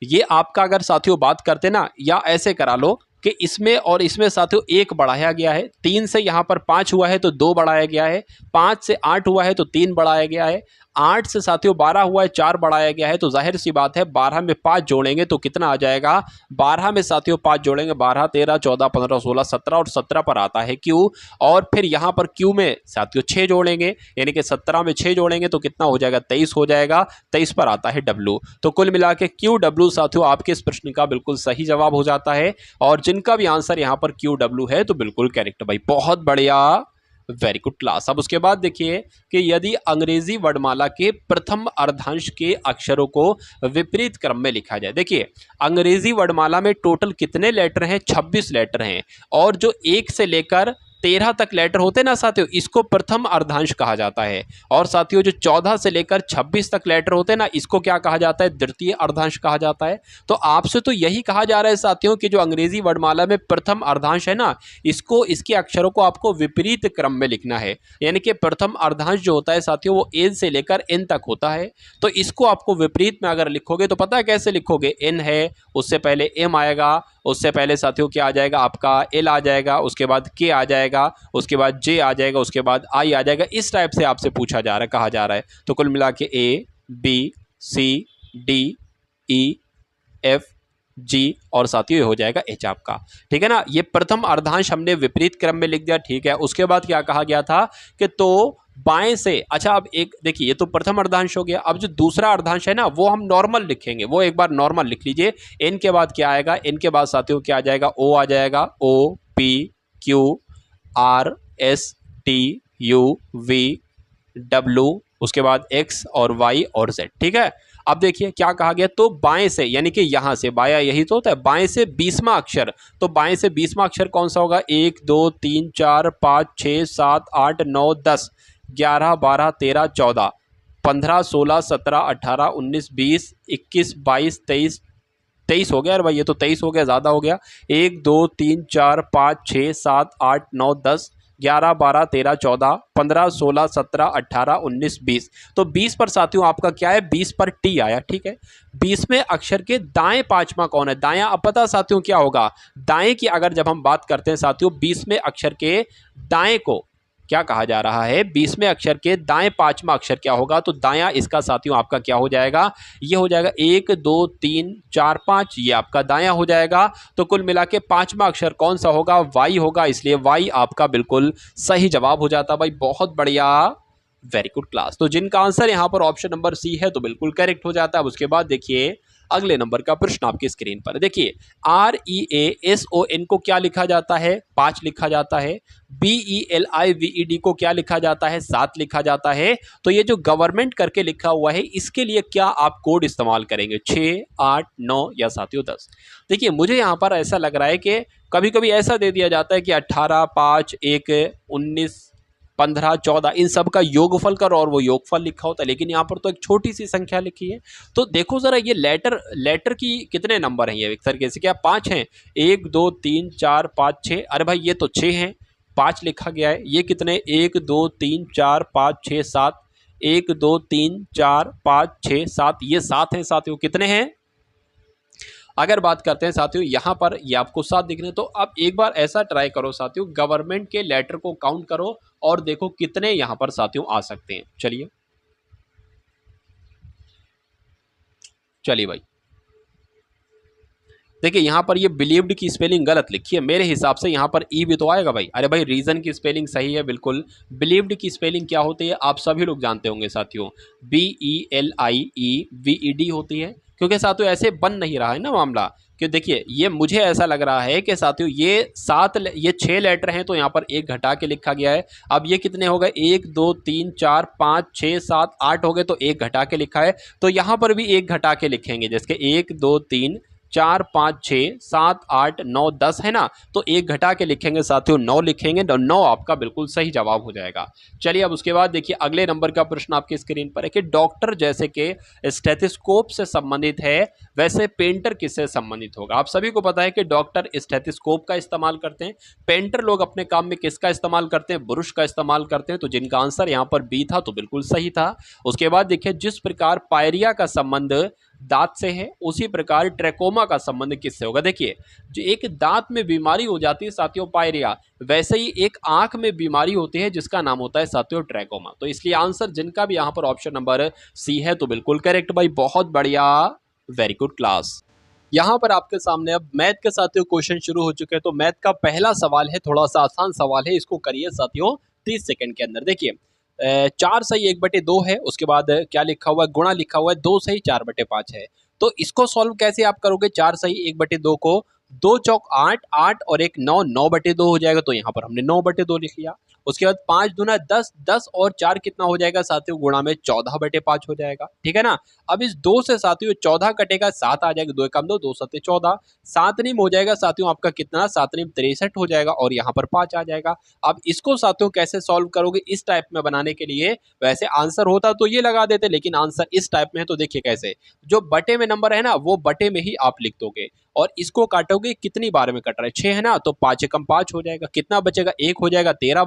ये आपका अगर साथियों बात करते ना, या ऐसे करा लो कि इसमें और इसमें साथियों 1 बढ़ाया गया है, 3 से यहां पर 5 हुआ है तो 2 बढ़ाया गया है, 5 से 8 हुआ है तो 3 बढ़ाया गया है, 8 से साथियों 12 हुआ है 4 बढ़ाया गया है। तो जाहिर सी बात है 12 में 5 जोड़ेंगे तो कितना आ जाएगा? 12 में साथियों 5 जोड़ेंगे, 12, 13, 14, 15, 16, 17 और 17 पर आता है क्यू। और फिर यहां पर क्यू में साथियों 6 जोड़ेंगे, यानी कि 17 में 6 जोड़ेंगे तो कितना हो जाएगा? 23 हो जाएगा। 23 पर आता है डब्लू। तो कुल मिला के क्यू डब्लू साथियों आपके इस प्रश्न का बिल्कुल सही जवाब हो जाता है, और जिनका भी आंसर यहां पर क्यू डब्लू है तो बिल्कुल करेक्ट भाई, बहुत बढ़िया, वेरी गुड क्लास। अब उसके बाद देखिए कि यदि अंग्रेजी वर्णमाला के प्रथम अर्धांश के अक्षरों को विपरीत क्रम में लिखा जाए। देखिए, अंग्रेजी वर्णमाला में टोटल कितने लेटर हैं? 26 लेटर हैं, और जो 1 से लेकर 13 तक लेटर होते हैं ना साथियों, इसको प्रथम अर्धांश कहा जाता है। और साथियों जो 14 से लेकर 26 तक लेटर होते हैं ना, इसको क्या कहा जाता है? द्वितीय अर्धांश कहा जाता है। तो आपसे तो यही कहा जा रहा है साथियों कि जो अंग्रेजी वर्णमाला में प्रथम अर्धांश है ना, इसको, इसके अक्षरों को आपको विपरीत क्रम में लिखना है। यानी कि प्रथम अर्धांश जो होता है साथियों वो एन से लेकर एन तक होता है, तो इसको आपको विपरीत में अगर लिखोगे तो पता है कैसे लिखोगे? एन है, उससे पहले एम आएगा, उससे पहले साथियों क्या आ जाएगा? आपका एल आ जाएगा, उसके बाद के आ जाएगा, उसके बाद जे आ जाएगा, उसके बाद आई आ जाएगा। इस टाइप से आपसे पूछा जा रहा है, कहा जा रहा है। तो कुल मिला के ए, बी, सी, डी, ई, एफ, जी और साथियों ये हो जाएगा एच आपका, ठीक है ना। ये प्रथम अर्धांश हमने विपरीत क्रम में लिख दिया, ठीक है। उसके बाद क्या कहा गया था कि तो बाएं से, अच्छा अब एक देखिए, ये तो प्रथम अर्धांश हो गया, अब जो दूसरा अर्धांश है ना वो हम नॉर्मल लिखेंगे, वो एक बार नॉर्मल लिख लीजिए। एन के बाद क्या आएगा? एन के बाद साथियों क्या आ जाएगा? ओ आ जाएगा, O P Q R S T U V W, उसके बाद एक्स और वाई और जेड, ठीक है। अब देखिए क्या कहा गया, तो बाएं से, यानी कि यहां से, बाया यही तो होता है, बाएं से 20वां अक्षर, तो बाएं से 20वां अक्षर कौन सा होगा? 1 2 3 4 5 6 7 8 9 10 11 12 13 14 15 16 17 18 19 20 21 22 23 23 हो गया यार भाई, ये तो 23 हो गया, ज़्यादा हो गया। 1 2 3 4 5 6 7 8 9 10 11 12 13 14 15 16 17 18 19 20, तो 20 पर साथियों आपका क्या है? 20 पर टी आया, ठीक है। 20वें अक्षर के दाएं पांचवा कौन है? दायां, अब पता साथियों क्या होगा? दाएं की अगर जब हम बात करते हैं साथियों, 20वें अक्षर के दाएं को क्या कहा जा रहा है? 20वें अक्षर के दाएं पांचवा अक्षर क्या होगा? तो दायां इसका साथियों आपका क्या हो जाएगा? ये हो जाएगा 1 2 3 4 5, ये आपका दायां हो जाएगा। तो कुल मिला के पांचवा अक्षर कौन सा होगा? वाई होगा, इसलिए वाई आपका बिल्कुल सही जवाब हो जाता भाई, बहुत बढ़िया, वेरी गुड क्लास। तो जिनका आंसर यहाँ पर ऑप्शन नंबर सी है तो बिल्कुल करेक्ट हो जाता है। उसके बाद देखिए अगले नंबर का प्रश्न आपकी स्क्रीन पर देखिए, REASON को क्या लिखा जाता है? 5 लिखा जाता है। BELIVED को क्या लिखा जाता है? 7 लिखा जाता है। तो ये जो गवर्नमेंट करके लिखा हुआ है, इसके लिए क्या आप कोड इस्तेमाल करेंगे? 6 8 9 या साथियों 10? देखिए मुझे यहाँ पर ऐसा लग रहा है कि कभी कभी ऐसा दे दिया जाता है कि 18 5 1 19 15, 14 इन सब का योगफल करो और वो योगफल लिखा होता है, लेकिन यहाँ पर तो एक छोटी सी संख्या लिखी है। तो देखो जरा ये लेटर की कितने नंबर हैं, ये एक तरीके से क्या 5 हैं, 1 2 3 4 5 6, अरे भाई ये तो 6 हैं, 5 लिखा गया है। ये कितने 1 2 3 4 5 6 7, 1 2 3 4 5 6 7, ये 7 हैं साथियों। कितने हैं अगर बात करते हैं साथियों यहाँ पर ये आपको 7 दिख रहे हैं, तो आप एक बार ऐसा ट्राई करो साथियों, गवर्नमेंट के लेटर को काउंट करो और देखो कितने यहाँ पर साथियों आ सकते हैं। चलिए भाई देखिए यहाँ पर ये बिलीव्ड की स्पेलिंग गलत लिखी है, मेरे हिसाब से यहाँ पर ई भी तो आएगा भाई। अरे भाई रीजन की स्पेलिंग सही है बिल्कुल। बिलीव्ड की स्पेलिंग क्या होती है आप सभी लोग जानते होंगे साथियों, BELIEVED होती है, क्योंकि साथियों ऐसे बन नहीं रहा है ना मामला कि देखिए ये मुझे ऐसा लग रहा है कि साथियों ये 6 लेटर हैं, तो यहाँ पर एक घटा के लिखा गया है। अब ये कितने हो गए 1 2 3 4 5 6 7 8 हो गए, तो एक घटा के लिखा है, तो यहाँ पर भी एक घटा के लिखेंगे, जैसे 1 2 3 4 5 6 7 8 9 10 है ना, तो एक घटा के लिखेंगे साथियों 9 लिखेंगे, तो 9 आपका बिल्कुल सही जवाब हो जाएगा। चलिए अब उसके बाद देखिए अगले नंबर का प्रश्न आपकी स्क्रीन पर है कि डॉक्टर जैसे कि स्टेथोस्कोप से संबंधित है, वैसे पेंटर किससे संबंधित होगा। आप सभी को पता है कि डॉक्टर स्टेथोस्कोप का इस्तेमाल करते हैं, पेंटर लोग अपने काम में किसका इस्तेमाल करते हैं, ब्रुश का इस्तेमाल करते हैं, तो जिनका आंसर यहाँ पर बी था तो बिल्कुल सही था। उसके बाद देखिए जिस प्रकार पायरिया का संबंध दांत से है, उसी प्रकार ट्रेकोमा का संबंध किससे होगा। देखिए जो एक दांत में बीमारी हो जाती है साथियों पायरिया, वैसे ही एक आंख में बीमारी होती है जिसका नाम होता है साथियों ट्रेकोमा। तो इसलिए आंसर जिनका भी यहाँ पर ऑप्शन नंबर सी है तो बिल्कुल करेक्ट भाई, बहुत बढ़िया, वेरी गुड क्लास। यहाँ पर आपके सामने अब मैथ के साथियों क्वेश्चन शुरू हो चुके हैं। तो मैथ का पहला सवाल है, थोड़ा सा आसान सवाल है, इसको करिए साथियों 30 सेकंड के अंदर। देखिए 4 सही 1/2 है, उसके बाद क्या लिखा हुआ है, गुणा लिखा हुआ है, 2 सही 4/5 है। तो इसको सॉल्व कैसे आप करोगे, 4 सही 1/2 को 2 चौक 8, 8 और 1 9, 9/2 हो जाएगा, तो यहाँ पर हमने 9/2 लिख लिया। उसके बाद 5 दूना 10, 10 और 4 कितना हो जाएगा साथियों, गुणा में 14/5 हो जाएगा, ठीक है ना। अब इस 2 से साथियों 14 कटेगा, 7 आ जाएगा, 2 एकम 2, 2 7 14, 7 नीम हो जाएगा साथियों आपका कितना, 7 नीम 63 हो जाएगा, और यहाँ पर 5 आ जाएगा। अब इसको साथियों कैसे सॉल्व करोगे, इस टाइप में बनाने के लिए वैसे आंसर होता तो ये लगा देते, लेकिन आंसर इस टाइप में है, तो देखिए कैसे, जो बटे में नंबर है ना वो बटे में ही आप लिख दोगे, और इसको काटोगे कितनी बार में कट रहा है, 6 है ना, तो 5 एकम 5 हो जाएगा, कितना बचेगा 1 हो जाएगा, 13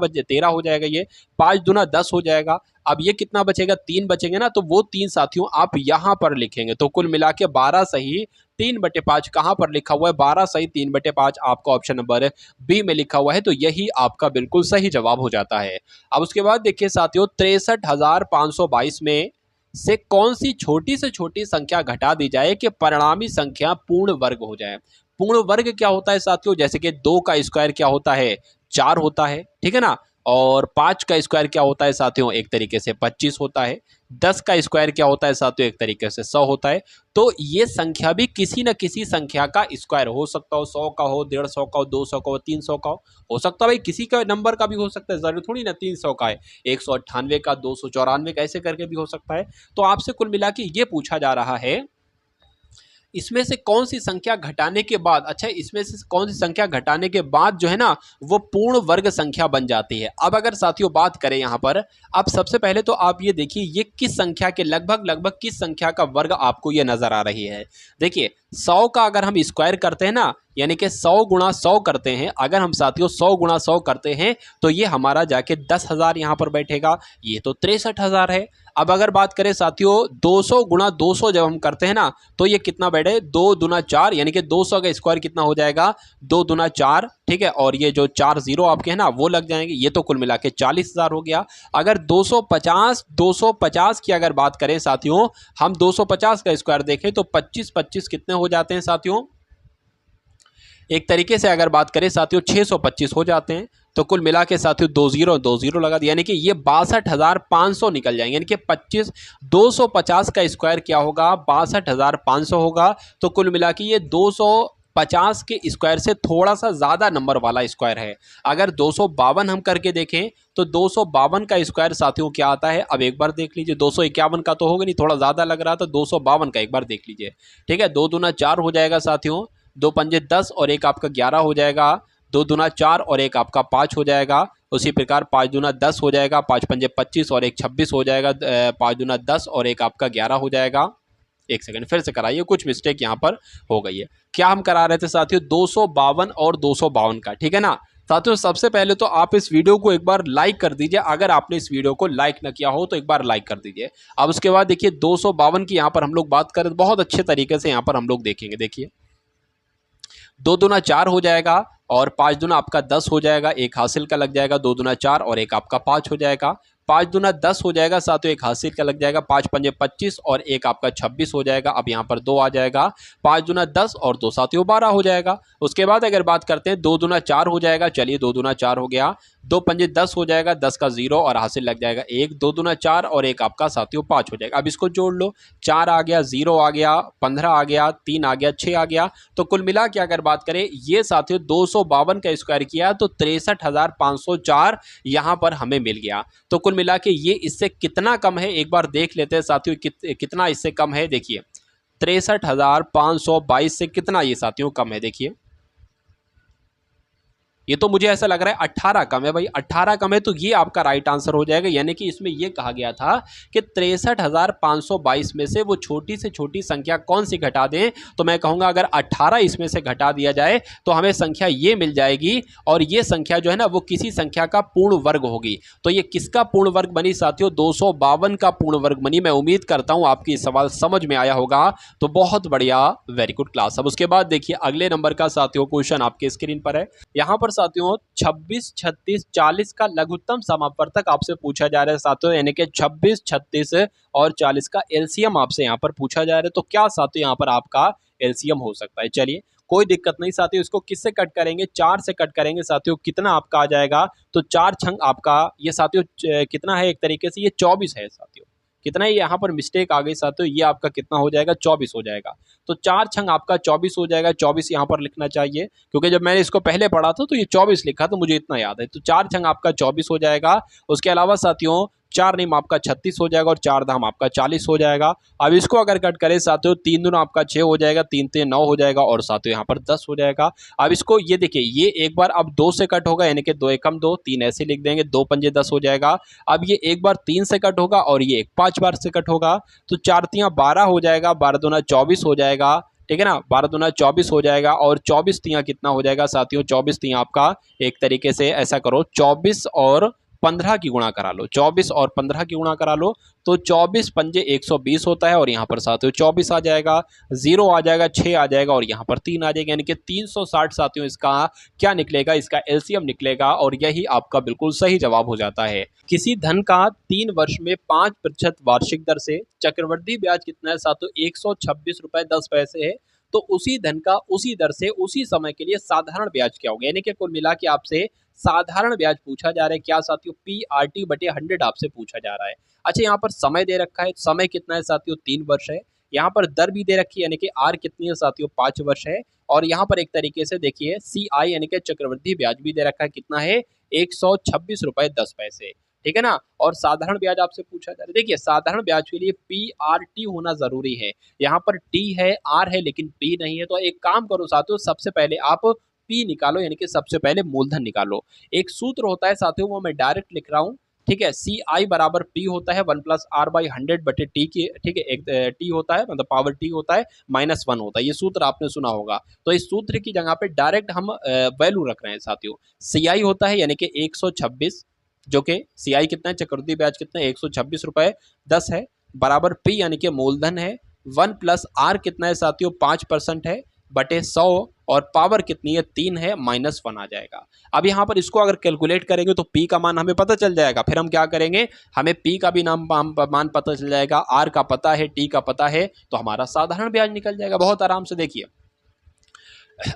हो जाएगा, ये 5 दूना 10 हो जाएगा। अब ये कितना बचेगा, 3 बचेंगे ना, तो वो 3 साथियों आप यहां पर लिखेंगे, तो कुल मिला के 12 सही 3/5 कहां पर लिखा हुआ है, 12 सही 3/5 आपका ऑप्शन नंबर बी में लिखा हुआ है, तो यही आपका बिल्कुल सही जवाब हो जाता है। अब उसके बाद देखिए साथियों 63,522 में से कौन सी छोटी से छोटी संख्या घटा दी जाए कि परिणामी संख्या पूर्ण वर्ग हो जाए। पूर्ण वर्ग क्या होता है साथियों, जैसे कि 2 का स्क्वायर क्या होता है, 4 होता है, ठीक है ना, और 5 का स्क्वायर क्या होता है साथियों, एक तरीके से 25 होता है, 10 का स्क्वायर क्या होता है साथियों, एक तरीके से 100 होता है। तो ये संख्या भी किसी न किसी संख्या का स्क्वायर हो सकता हो, 100 का हो, 150 का हो, 200 का हो, 300 का हो सकता है भाई, किसी का नंबर का भी हो सकता है, जरूरी थोड़ी ना 300 का है, 198 का, 294 का, ऐसे करके भी हो सकता है। तो आपसे कुल मिला के ये पूछा जा रहा है इसमें से कौन सी संख्या घटाने के बाद, अच्छा इसमें से कौन सी संख्या घटाने के बाद जो है ना वो पूर्ण वर्ग संख्या बन जाती है। अब अगर साथियों बात करें यहाँ पर, अब सबसे पहले तो आप ये देखिए ये किस संख्या के लगभग किस संख्या का वर्ग आपको ये नजर आ रही है। देखिए 100 का अगर हम स्क्वायर करते हैं ना, यानी कि 100 गुणा 100 करते हैं, अगर हम साथियों 100 गुणा 100 करते हैं तो ये हमारा जाके 10,000 यहाँ पर बैठेगा, ये तो 63,000 है। अब अगर बात करें साथियों 200 गुणा 200 जब हम करते हैं ना तो ये कितना बैठे, 2 दूना 4, यानी कि 200 का स्क्वायर कितना हो जाएगा, 2 दूना 4, ठीक है, और ये जो 4 जीरो आपके हैं ना वो लग जाएंगे, ये तो कुल मिला के 40,000 हो गया। अगर 250 की अगर बात करें साथियों, हम 250 का स्क्वायर देखें तो 25 कितने हो जाते हैं साथियों, एक तरीके से अगर बात करें साथियों 625 हो जाते हैं। तो कुल मिला के साथियों 2 0 लगा दिया, यानी कि ये 62,500 निकल जाएंगे, यानी कि 250 का स्क्वायर क्या होगा, 62,500 होगा। तो कुल मिला के ये 250 के स्क्वायर से थोड़ा सा ज़्यादा नंबर वाला स्क्वायर है। अगर 252 हम करके देखें तो 252 का स्क्वायर साथियों क्या आता है, अब एक बार देख लीजिए, 251 का तो होगा नहीं, थोड़ा ज़्यादा लग रहा था, 252 का एक बार देख लीजिए, ठीक है, 2 दूना 4 हो जाएगा साथियों, 2 पंजे 10 और एक आपका 11 हो जाएगा, 2 दूना 4 और एक आपका 5 हो जाएगा। उसी प्रकार 5 दूना 10 हो जाएगा, 5 पंजे 25 और एक 26 हो जाएगा। 5 दूना 10 और एक आपका 11 हो जाएगा। एक सेकंड फिर से कराइए, कुछ मिस्टेक यहाँ पर हो गई है। क्या हम करा रहे थे साथियों, 252 और 252 का, ठीक है ना साथियों। सबसे पहले तो आप इस वीडियो को एक बार लाइक कर दीजिए, अगर आपने इस वीडियो को लाइक न किया हो तो एक बार लाइक कर दीजिए। अब उसके बाद देखिए 252 की यहाँ पर हम लोग बात करें तो बहुत अच्छे तरीके से यहाँ पर हम लोग देखेंगे। देखिए 2 दूना 4 हो जाएगा और 5 दूना आपका 10 हो जाएगा, एक हासिल का लग जाएगा। 2 दूना 4 और एक आपका 5 हो जाएगा। 5 दूना 10 हो जाएगा, साथियों एक हासिल का लग जाएगा। 5 पंजे 25 और एक आपका 26 हो जाएगा। अब यहाँ पर 2 आ जाएगा। 5 दूना 10 और 2 साथियों 12 हो जाएगा। उसके बाद अगर बात करते हैं 2 दूना 4 हो जाएगा, चलिए 2 दूना 4 हो गया। 2 पंजे 10 हो जाएगा, 10 का 0 और हासिल लग जाएगा 1। 2 दूना 4 और एक आपका साथियों 5 हो जाएगा। अब इसको जोड़ लो, 4 आ गया, 0 आ गया, 15 आ गया, 3 आ गया, 6 आ गया। तो कुल मिला के अगर बात करें ये साथियों 252 का स्क्वायर किया तो 63,504 यहाँ पर हमें मिल गया। तो कुल मिला के ये इससे कितना कम है एक बार देख लेते हैं साथियों, कितना इससे कम है। देखिए 63,522 से कितना ये साथियों कम है। देखिए ये तो मुझे ऐसा लग रहा है 18 कम है भाई, 18 कम है तो ये आपका राइट आंसर हो जाएगा। यानी कि इसमें ये कहा गया था कि 63,522 में से वो छोटी से छोटी संख्या कौन सी घटा दें, तो मैं कहूँगा अगर 18 इसमें से घटा दिया जाए तो हमें संख्या ये मिल जाएगी और ये संख्या जो है ना वो किसी संख्या का पूर्ण वर्ग होगी। तो ये किसका पूर्ण वर्ग बनी साथियों, 252 का पूर्ण वर्ग बनी। मैं उम्मीद करता हूँ आपकी सवाल समझ में आया होगा, तो बहुत बढ़िया, वेरी गुड क्लास। अब उसके बाद देखिए अगले नंबर का साथियों क्वेश्चन आपके स्क्रीन पर है। यहाँ पर साथियों 26, 36, 40 का लघुत्तम समापवर्तक आपसे पूछा जा रहा है साथियों, यानी कि 26, 36 और 40 का एलसीएम आपसे यहाँ पर पूछा जा रहा है। तो क्या साथियों यहाँ पर आपका एलसीएम हो सकता है। चलिए कोई दिक्कत नहीं साथियों, इसको किससे कट करेंगे, 4 से कट करेंगे साथियों। कितना आपका आ जाएगा, तो 4 छंग आपका ये साथियों कितना है, एक तरीके से ये 24 है साथियों। कितना है, यहाँ पर मिस्टेक आ गई साथियों, ये आपका कितना हो जाएगा, 24 हो जाएगा। तो 4 छंग आपका 24 हो जाएगा। 24 यहाँ पर लिखना चाहिए क्योंकि जब मैंने इसको पहले पढ़ा था तो ये 24 लिखा, तो मुझे इतना याद है। तो 4 छंग आपका 24 हो जाएगा। उसके अलावा साथियों 4 नीम आपका 36 हो जाएगा और 4 धाम आपका 40 हो जाएगा। अब इसको अगर कट करें साथियों 3 दूना आपका 6 हो जाएगा, 3 3 9 हो जाएगा और साथियों यहाँ पर 10 हो जाएगा। अब इसको ये देखिए ये एक बार अब 2 से कट होगा, यानी कि 2 एकम 2, 3 ऐसे लिख देंगे, 2 पंजे 10 हो जाएगा। अब ये एक बार 3 से कट होगा और ये एक 5 बार से कट होगा, तो 4 तियां 12 हो जाएगा, 12 दूना 24 हो जाएगा, ठीक है ना। 12 दूना 24 हो जाएगा और 24 तियां कितना हो जाएगा साथियों, 24 तियां आपका एक तरीके से ऐसा करो 24 और 15 की गुणा करा लो, 24 और 15 की गुणा करा लो, तो 24 पंजे 120 होता है और यहाँ पर साथियों 24 आ जाएगा, 0 आ जाएगा, 6 आ जाएगा और यहाँ पर 3 आ जाएगा, यानी कि 360 साथियों इसका क्या निकलेगा, इसका एलसीएम निकलेगा और यही आपका बिल्कुल सही जवाब हो जाता है। किसी धन का 3 वर्ष में 5% वार्षिक दर से चक्रवृद्धि ब्याज कितना है साथियों, 126 रुपए 10 पैसे है। तो उसी धन का उसी दर से उसी समय के लिए साधारण ब्याज क्या होगा, यानी कि कुल मिला के आपसे साधारण ब्याज पूछा जा रहा है। क्या साथियों, PRT बटे 100 आपसे पूछा जा रहा है। अच्छा यहाँ पर समय दे रखा है, समय कितना है साथियों, 3 वर्ष है। यहाँ पर दर भी दे रखी है, यानी कि R कितनी है साथियों, 5 वर्ष है। और यहाँ पर एक तरीके से देखिए CI यानी कि चक्रवृद्धि ब्याज भी दे रखा है, कितना है, 126 रुपए 10 पैसे, ठीक है ना। और साधारण ब्याज आपसे पूछा जा रहा है। देखिए साधारण ब्याज के लिए PRT होना जरूरी है, यहाँ पर T है, R है लेकिन P नहीं है। तो एक काम करो साथियों, सबसे पहले आप P निकालो, यानी कि सबसे पहले मूलधन निकालो। एक सूत्र होता है साथियों, वो मैं डायरेक्ट लिख रहा हूँ, ठीक है। CI बराबर P होता है 1 + R/100 बटे T की, ठीक है। एक T होता है मतलब पावर T होता है, -1 होता है, ये सूत्र आपने सुना होगा। तो इस सूत्र की जगह पे डायरेक्ट हम वैल्यू रख रहे हैं साथियों। CI होता है यानी कि 126, जो कि CI कितना है, चक्रवृद्धि ब्याज कितना है, 126 रुपए 10 है, बराबर P यानी कि मूलधन है, 1 + R कितना है साथियों, 5% है, बटे 100 और पावर कितनी है, 3 है, -1 आ जाएगा। अब यहाँ पर इसको अगर कैलकुलेट करेंगे तो P का मान हमें पता चल जाएगा। फिर हम क्या करेंगे, हमें P का भी मान पता चल जाएगा, R का पता है, T का पता है, तो हमारा साधारण ब्याज निकल जाएगा बहुत आराम से। देखिए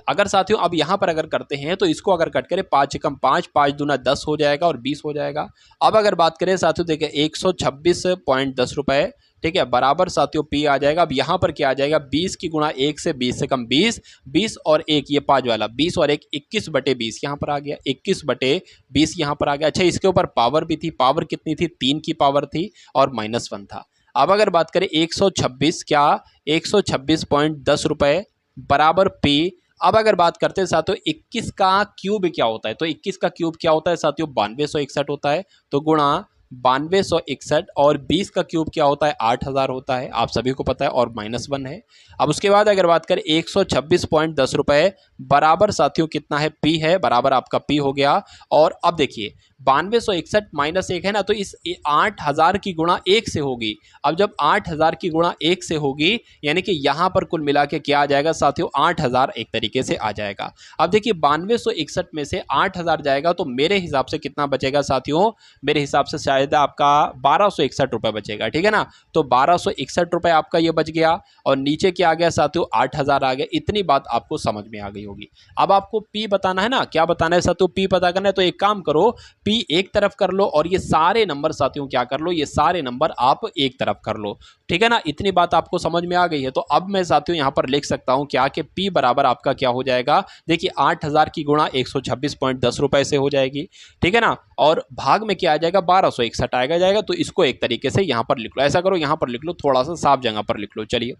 अगर साथियों अब यहाँ पर अगर करते हैं तो इसको अगर कट करें 5 एकम 5, 5 दूना 10 हो जाएगा और 20 हो जाएगा। अब अगर बात करें साथियों देखिए 126.10 रुपए, ठीक है, बराबर साथियों P आ जाएगा। अब यहाँ पर क्या आ जाएगा, 20 की गुणा 1 से 20 से कम 20, 20 और 1 ये 5 वाला, 20 और 1 21 बटे 20 यहाँ पर आ गया, 21 बटे 20 यहाँ पर आ गया। अच्छा इसके ऊपर पावर भी थी, पावर कितनी थी, 3 की पावर थी और -1 था। अब अगर बात करें 126 क्या, 126.10 रुपए बराबर P, अब अगर बात करते हैं साथियों 21 का क्यूब क्या होता है, तो 21 का क्यूब क्या होता है साथियों 9261 होता है, तो गुणा 9261, और 20 का क्यूब क्या होता है 8000 होता है, आप सभी को पता है, और -1 है। अब उसके बाद अगर बात करें 126.10 रुपए बराबर साथियों कितना है, पी है, बराबर आपका पी हो गया। और अब देखिए 9261 -1 है ना, तो इस 8000 की गुणा 1 से होगी। अब जब 8000 की गुणा 1 से होगी यानी कि यहां पर कुल मिला के क्या आ जाएगा साथियों 8000 एक तरीके से आ जाएगा। अब देखिए 9261 में से 8000 जाएगा तो मेरे हिसाब से कितना बचेगा साथियों, मेरे हिसाब से शायद आपका 1261 रुपए बचेगा, ठीक है ना। तो 1261 रुपए आपका ये बच गया, और नीचे क्या आ गया साथियों 8000 आ गया। इतनी बात आपको समझ में आ गई होगी। अब आपको पी बताना है ना, क्या बताना है साथियों, पी पता करना है। तो एक काम करो, पी एक तरफ कर लो और ये सारे नंबर साथियों क्या कर लो, ये सारे नंबर आप एक तरफ कर लो, ठीक है ना। इतनी बात आपको समझ में आ गई है। तो अब मैं साथियों यहां पर लिख सकता हूं क्या, कि P बराबर आपका क्या हो जाएगा, देखिए 8000 की गुणा 126.10 रुपए से हो जाएगी, ठीक है ना, और भाग में क्या आ जाएगा 1261 आएगा जाएगा। तो इसको एक तरीके से यहां पर लिख लो, ऐसा करो यहां पर लिख लो, थोड़ा सा साफ जगह पर लिख लो। चलिए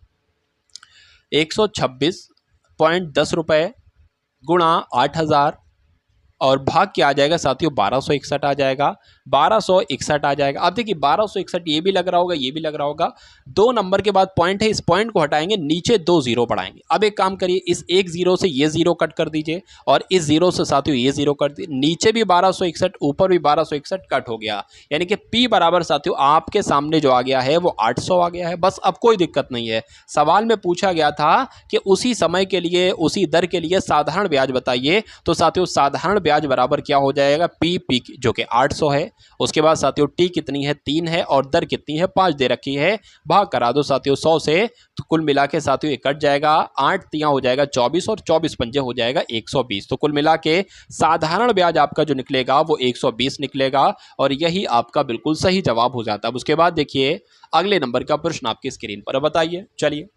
126.10 रुपए गुणा 8000, और भाग क्या आ जाएगा साथियों 1261 आ जाएगा, 1261 आ जाएगा। अब देखिए 1261 ये भी लग रहा होगा, ये भी लग रहा होगा, दो नंबर के बाद पॉइंट है, इस पॉइंट को हटाएंगे, नीचे 2 जीरो बढ़ाएंगे। अब एक काम करिए, इस एक जीरो से ये जीरो कट कर दीजिए, और इस जीरो से साथियों ये जीरो कट दीजिए, नीचे भी 1261 ऊपर भी 1261 कट हो गया, यानी कि P बराबर साथियों आपके सामने जो आ गया है वो 800 आ गया है। बस अब कोई दिक्कत नहीं है। सवाल में पूछा गया था कि उसी समय के लिए उसी दर के लिए साधारण ब्याज बताइए, तो साथियों साधारण ब्याज बराबर क्या हो जाएगा, पी जो कि 800 है। उसके बाद साथियों टी कितनी है 3 है, और दर कितनी है 5 दे रखी है, भाग करा दो साथियों 100 से, तो कुल मिला के साथियों ये कट जाएगा, 8 तियां हो जाएगा 24, और 24 पंजे हो जाएगा 120। तो कुल मिला के साधारण ब्याज आपका जो निकलेगा वो 120 निकलेगा, और यही आपका बिल्कुल सही जवाब हो जाता है। उसके बाद देखिए अगले नंबर का प्रश्न आपकी स्क्रीन पर बताइए। चलिए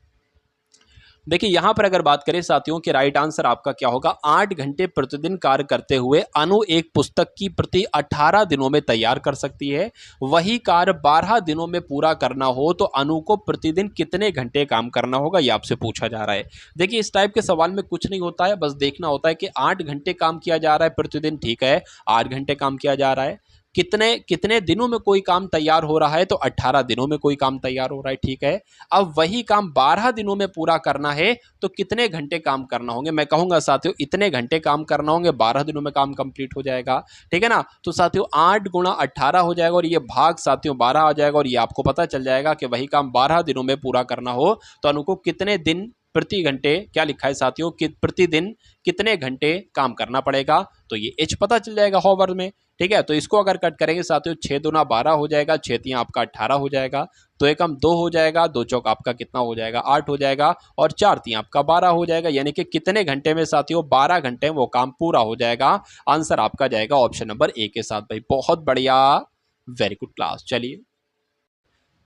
देखिए यहां पर अगर बात करें साथियों कि राइट आंसर आपका क्या होगा, 8 घंटे प्रतिदिन कार्य करते हुए अनु एक पुस्तक की प्रति 18 दिनों में तैयार कर सकती है। वही कार्य 12 दिनों में पूरा करना हो तो अनु को प्रतिदिन कितने घंटे काम करना होगा, ये आपसे पूछा जा रहा है। देखिए इस टाइप के सवाल में कुछ नहीं होता है, बस देखना होता है कि 8 घंटे काम किया जा रहा है प्रतिदिन, ठीक है 8 घंटे काम किया जा रहा है, कितने कितने दिनों में कोई काम तैयार हो रहा है, तो 18 दिनों में कोई काम तैयार हो रहा है, ठीक है। अब वही काम 12 दिनों में पूरा करना है तो कितने घंटे काम करना होंगे, मैं कहूंगा साथियों इतने घंटे काम करना होंगे, 12 दिनों में काम कंप्लीट हो जाएगा, ठीक है ना। तो साथियों 8 गुणा 18 हो जाएगा, और ये भाग साथियों 12 आ जाएगा, और ये आपको पता चल जाएगा कि वही काम 12 दिनों में पूरा करना हो तो अनु को कितने दिन प्रति घंटे, क्या लिखा है साथियों कि प्रतिदिन कितने घंटे काम करना पड़ेगा, तो ये एच पता चल जाएगा होवर में, ठीक है। तो इसको अगर कट करेंगे साथियों 6 दूना 12 हो जाएगा, 6 तियां आपका 18 हो जाएगा, तो एकम 2 हो जाएगा, 2 चौक आपका कितना हो जाएगा 8 हो जाएगा, और 4 तियां आपका 12 हो जाएगा, यानी कि कितने घंटे में साथियों 12 घंटे में वो काम पूरा हो जाएगा। आंसर आपका जाएगा ऑप्शन नंबर ए के साथ। भाई बहुत बढ़िया, वेरी गुड क्लास। चलिए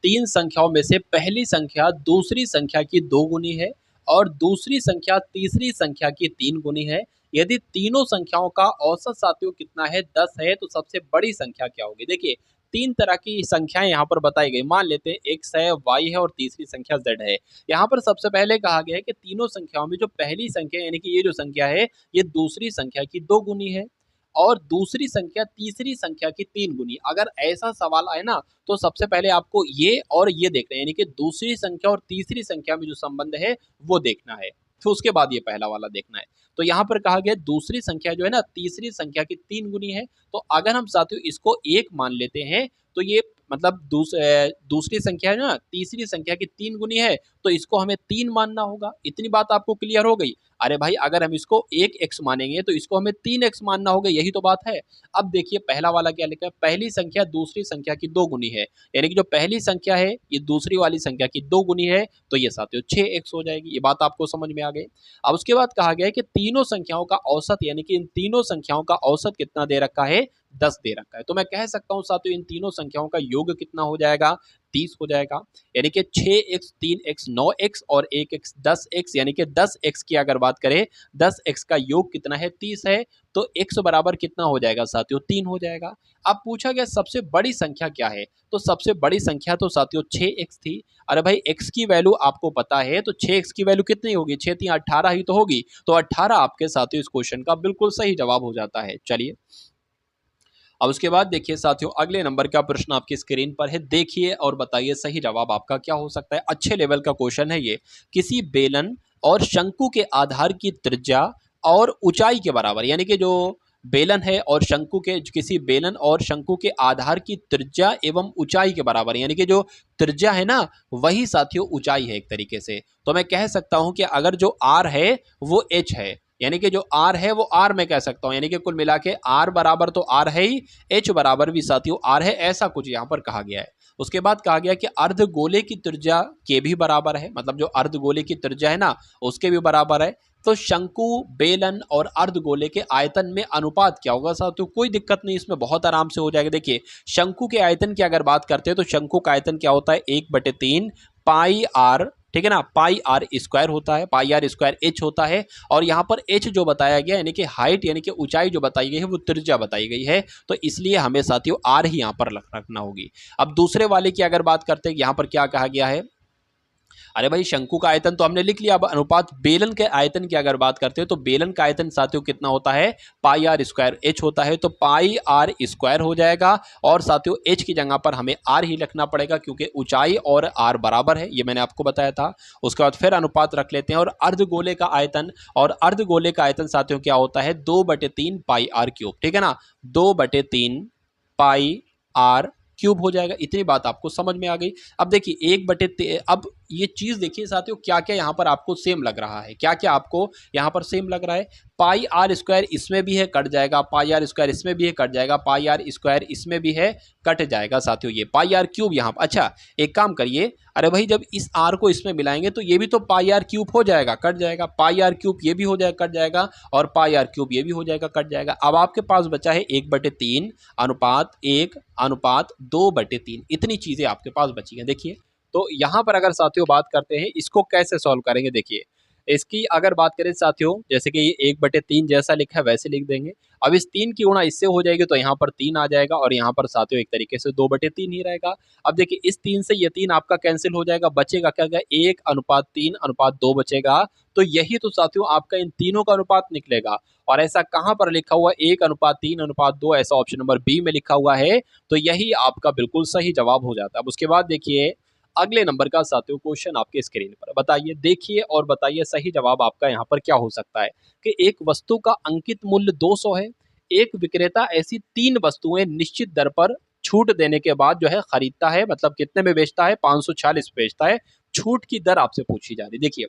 3 संख्याओं में से पहली संख्या दूसरी संख्या की 2 गुनी है, और दूसरी संख्या तीसरी संख्या की 3 गुनी है। यदि तीनों संख्याओं का औसत साथियों कितना है 10 है, तो सबसे बड़ी संख्या क्या होगी। देखिए 3 तरह की संख्याएं यहाँ पर बताई गई, मान लेते हैं x है, y है, और तीसरी संख्या z है। यहाँ पर सबसे पहले कहा गया है कि तीनों संख्याओं में जो पहली संख्या यानी कि ये जो संख्या है ये दूसरी संख्या की 2 गुनी है, और दूसरी संख्या तीसरी संख्या की 3 गुनी। अगर ऐसा सवाल आए ना तो सबसे पहले आपको ये और ये देखना है, यानी कि दूसरी संख्या और तीसरी संख्या में जो संबंध है वो देखना है, फिर उसके बाद ये पहला वाला देखना है। तो यहाँ पर कहा गया दूसरी संख्या जो है ना तीसरी संख्या की 3 गुनी है, तो अगर हम साथियों इसको 1 मान लेते हैं तो ये मतलब दूसरी संख्या है ना तीसरी संख्या की 3 गुनी है, तो इसको हमें 3 मानना होगा। इतनी बात आपको क्लियर हो गई। अरे भाई अगर हम इसको 1x मानेंगे तो इसको हमें 3x मानना होगा, यही तो बात है। अब देखिए पहला वाला क्या लिखा है, पहली संख्या दूसरी संख्या की 2 गुनी है, यानी कि जो पहली संख्या है ये दूसरी वाली संख्या की 2 गुनी है, तो ये साथियों 6x हो जाएगी। ये बात आपको समझ में आ गई। अब उसके बाद कहा गया है कि तीनों संख्याओं का औसत, यानी कि इन तीनों संख्याओं का औसत कितना दे रखा है 10 दे रखा है। तो मैं कह सकता हूं साथियों इन तीनों संख्याओं का योग कितना हो जाएगा, 30 हो जाएगा। यानी कि 6x 3x 9x और 1x 10x, यानी कि 10x की अगर बात करें 10x का योग कितना है, 30 है। तो x बराबर कितना हो जाएगा साथियों, 3 हो जाएगा। अब पूछा गया सबसे बड़ी संख्या क्या है, तो सबसे बड़ी संख्या तो साथियों 6x थी। अरे भाई x की वैल्यू आपको पता है, तो 6x की वैल्यू कितनी होगी, 6 3 18 ही तो होगी। तो 18 आपके साथियों इस क्वेश्चन का बिल्कुल सही जवाब हो जाता है। चलिए अब उसके बाद देखिए साथियों अगले नंबर का प्रश्न आपकी स्क्रीन पर है, देखिए और बताइए सही जवाब आपका क्या हो सकता है। अच्छे लेवल का क्वेश्चन है ये। किसी बेलन और शंकु के आधार की त्रिज्या और ऊंचाई के बराबर, यानी कि जो बेलन है और शंकु के, किसी बेलन और शंकु के आधार की त्रिज्या एवं ऊंचाई के बराबर, यानी कि जो त्रिज्या है ना वही साथियों ऊंचाई है एक तरीके से। तो मैं कह सकता हूं कि अगर जो आर है वो एच है, यानी कि जो आर है वो आर मैं कह सकता हूं, यानी कि कुल मिला के आर बराबर तो आर है ही, एच बराबर भी साथियों आर है, ऐसा कुछ यहां पर कहा गया है। उसके बाद कहा गया कि अर्धगोले की त्रिज्या के भी बराबर है, मतलब जो अर्धगोले की त्रिज्या है ना उसके भी बराबर है। तो शंकु, बेलन और अर्धगोले के आयतन में अनुपात क्या होगा साथियों, कोई दिक्कत नहीं, इसमें बहुत आराम से हो जाएगा। देखिए शंकु के आयतन की अगर बात करते हैं तो शंकु का आयतन क्या होता है, 1/3 पाई आर, ठीक है ना, पाई आर स्क्वायर होता है, पाई आर स्क्वायर एच होता है। और यहाँ पर एच जो बताया गया यानी कि हाइट यानी कि ऊंचाई जो बताई गई है वो त्रिज्या बताई गई है, तो इसलिए हमें साथियों आर ही यहाँ पर रखना होगी। अब दूसरे वाले की अगर बात करते हैं यहाँ पर क्या कहा गया है, अरे भाई शंकु का आयतन तो हमने लिख लिया, अब अनुपात बेलन के आयतन की अगर बात करते हैं तो बेलन का आयतन साथियों कितना होता है, पाई आर स्क्वायर एच होता है, तो पाई आर स्क्वायर हो जाएगा। और साथियों एच की जगह पर हमें आर ही रखना पड़ेगा क्योंकि ऊंचाई और आर बराबर है, ये मैंने आपको बताया था। उसके बाद फिर अनुपात रख लेते हैं और अर्धगोले का आयतन, और अर्धगोले का आयतन साथियों क्या होता है, 2/3 पाई आर क्यूब, ठीक है ना, 2/3 पाई आर क्यूब हो जाएगा। इतनी बात आपको समझ में आ गई। अब देखिए अब ये चीज देखिए साथियों क्या क्या यहाँ पर आपको सेम लग रहा है, क्या क्या आपको यहाँ पर सेम लग रहा है। पाई आर स्क्वायर इसमें भी है कट जाएगा, पाई आर स्क्वायर इसमें भी है कट जाएगा, पाई आर स्क्वायर इसमें भी है कट जाएगा साथियों, ये पाई आर क्यूब यहाँ पर। अच्छा एक काम करिए, अरे भाई जब इस आर को इसमें मिलाएंगे तो ये भी तो पाई आर क्यूब हो जाएगा, कट जाएगा, पाई आर क्यूब ये भी हो जाएगा कट जाएगा, और पाई आर क्यूब ये भी हो जाएगा कट जाएगा। अब आपके पास बचा है 1/3 अनुपात 1 अनुपात 2/3, इतनी चीजें आपके पास बची हैं। देखिए तो यहाँ पर अगर साथियों बात करते हैं इसको कैसे सॉल्व करेंगे, देखिए इसकी अगर बात करें साथियों, जैसे कि ये 1/3 जैसा लिखा है वैसे लिख देंगे। अब इस 3 की गुणा इससे हो जाएगी तो यहाँ पर 3 आ जाएगा, और यहाँ पर साथियों एक तरीके से 2/3 ही रहेगा। अब देखिए इस 3 से ये 3 आपका कैंसिल हो जाएगा, बचेगा क्या, 1/3/2 बचेगा। तो यही तो साथियों आपका इन तीनों का अनुपात निकलेगा। और ऐसा कहाँ पर लिखा हुआ 1/3/2, ऐसा ऑप्शन नंबर बी में लिखा हुआ है। तो यही आपका बिल्कुल सही जवाब हो जाता है। अब उसके बाद देखिए अगले नंबर का साथियों क्वेश्चन आपके स्क्रीन पर, बताइए, देखिए और बताइए सही जवाब आपका यहाँ पर क्या हो सकता है। कि एक वस्तु का अंकित मूल्य 200 है, एक विक्रेता ऐसी 3 वस्तुएं निश्चित दर पर छूट देने के बाद जो है खरीदता है, मतलब कितने में बेचता है, 546 बेचता है। छूट की दर आपसे पूछी जा रही। देखिए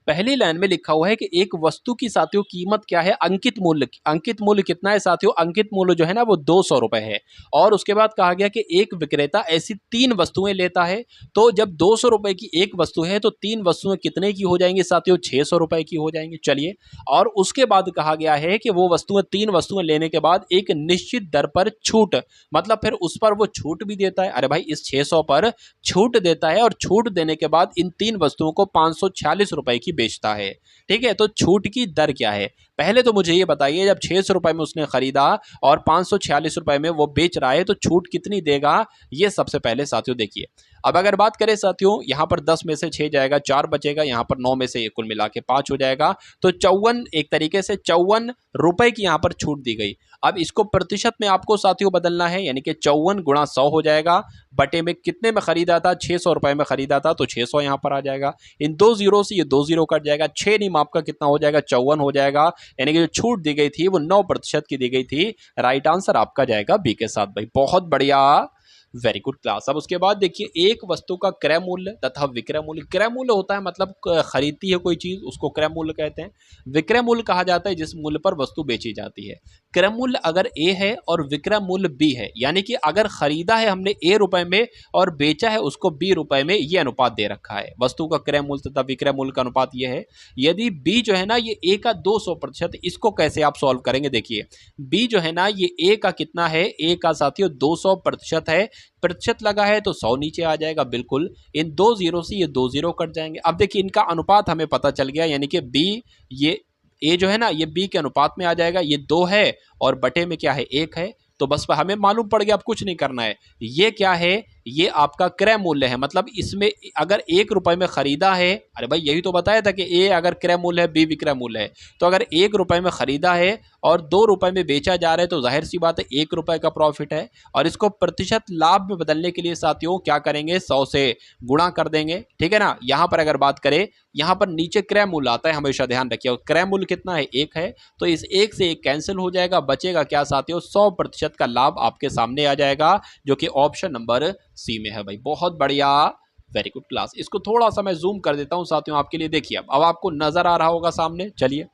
पहली लाइन में लिखा हुआ है कि एक वस्तु की साथियों कीमत क्या है, अंकित मूल्य कितना है साथियों, अंकित मूल्य जो है ना वो 200 रुपए है। और उसके बाद कहा गया कि एक विक्रेता ऐसी 3 वस्तुएं लेता है। तो जब 200 रुपए की एक वस्तु है तो 3 वस्तुएं कितने की हो जाएंगी साथियों, 600 रुपए की हो जाएंगी। चलिए और उसके बाद कहा गया है कि वो वस्तुएं 3 वस्तुएं लेने के बाद एक निश्चित दर पर छूट, मतलब फिर उस पर वो छूट भी देता है। अरे भाई इस 600 पर छूट देता है, और छूट देने के बाद इन 3 वस्तुओं को 546 रुपए की बेचता है। ठीक है, तो छूट की दर क्या है, पहले तो मुझे ये बताइए, जब 600 रुपए में उसने खरीदा और 546 रुपए में वो बेच रहा है तो छूट कितनी देगा, ये सबसे पहले साथियों देखिए। अब अगर बात करें साथियों, यहां पर 10 में से 6 जाएगा, 4 बचेगा, यहां पर 9 में से कुल मिला के 5 हो जाएगा, तो 54, एक तरीके से 54 रुपए की यहां पर छूट दी गई। अब इसको प्रतिशत में आपको साथियों बदलना है, यानी कि 54 गुणा 100 हो जाएगा, बटे में कितने में खरीदा था, 600 रुपए में खरीदा था, तो 600 यहां पर आ जाएगा। इन 2 जीरो से ये 2 जीरो कट जाएगा, 6 निम आपका कितना हो जाएगा, 54 हो जाएगा। यानी कि जो छूट दी गई थी वो 9% की दी गई थी। राइट आंसर आपका जाएगा बी के साथ। भाई बहुत बढ़िया, वेरी गुड क्लास। अब उसके बाद देखिए, एक वस्तु का क्रय मूल्य तथा विक्रय मूल्य। क्रय मूल्य होता है मतलब खरीदती है कोई चीज, उसको क्रय मूल्य कहते हैं। विक्रय मूल्य कहा जाता है जिस मूल्य पर वस्तु बेची जाती है। क्रय मूल्य अगर ए है और विक्रय मूल्य बी है, यानी कि अगर खरीदा है हमने ए रुपए में और बेचा है उसको बी रुपए में, ये अनुपात दे रखा है। वस्तु का क्रय मूल्य तथा विक्रय मूल्य का अनुपात ये है। यदि बी जो है ना ये ए का 200%, इसको कैसे आप सॉल्व करेंगे? देखिए, बी जो है ना ये ए का कितना है? ए का साथियों 200% है। प्रतिशत लगा है तो 100 नीचे आ जाएगा। बिल्कुल, इन दो जीरो से ये दो जीरो कट जाएंगे। अब देखिए, इनका अनुपात हमें पता चल गया, यानी कि बी, ये ए जो है ना ये बी के अनुपात में आ जाएगा। ये 2 है और बटे में क्या है? 1 है। तो बस हमें मालूम पड़ गया, अब कुछ नहीं करना है। ये क्या है? ये आपका क्रय मूल्य है। मतलब इसमें अगर 1 रुपए में खरीदा है, अरे भाई यही तो बताया था कि ए अगर क्रय मूल्य है, बी विक्रय मूल्य है। तो अगर 1 रुपए में खरीदा है और 2 रुपए में बेचा जा रहा है, तो जाहिर सी बात है 1 रुपए का प्रॉफिट है। और इसको प्रतिशत लाभ में बदलने के लिए साथियों क्या करेंगे? 100 से गुणा कर देंगे, ठीक है ना। यहां पर अगर बात करें, यहां पर नीचे क्रय मूल्य आता है, हमेशा ध्यान रखिए। क्रय मूल्य कितना है? 1 है। तो इस 1 से 1 कैंसिल हो जाएगा, बचेगा क्या साथियों? 100% का लाभ आपके सामने आ जाएगा, जो कि ऑप्शन नंबर सी में है भाई। बहुत बढ़िया, वेरी गुड क्लास। इसको थोड़ा सा मैं जूम कर देता हूं साथियों आपके लिए। देखिए, अब आपको नजर आ रहा होगा सामने। चलिए,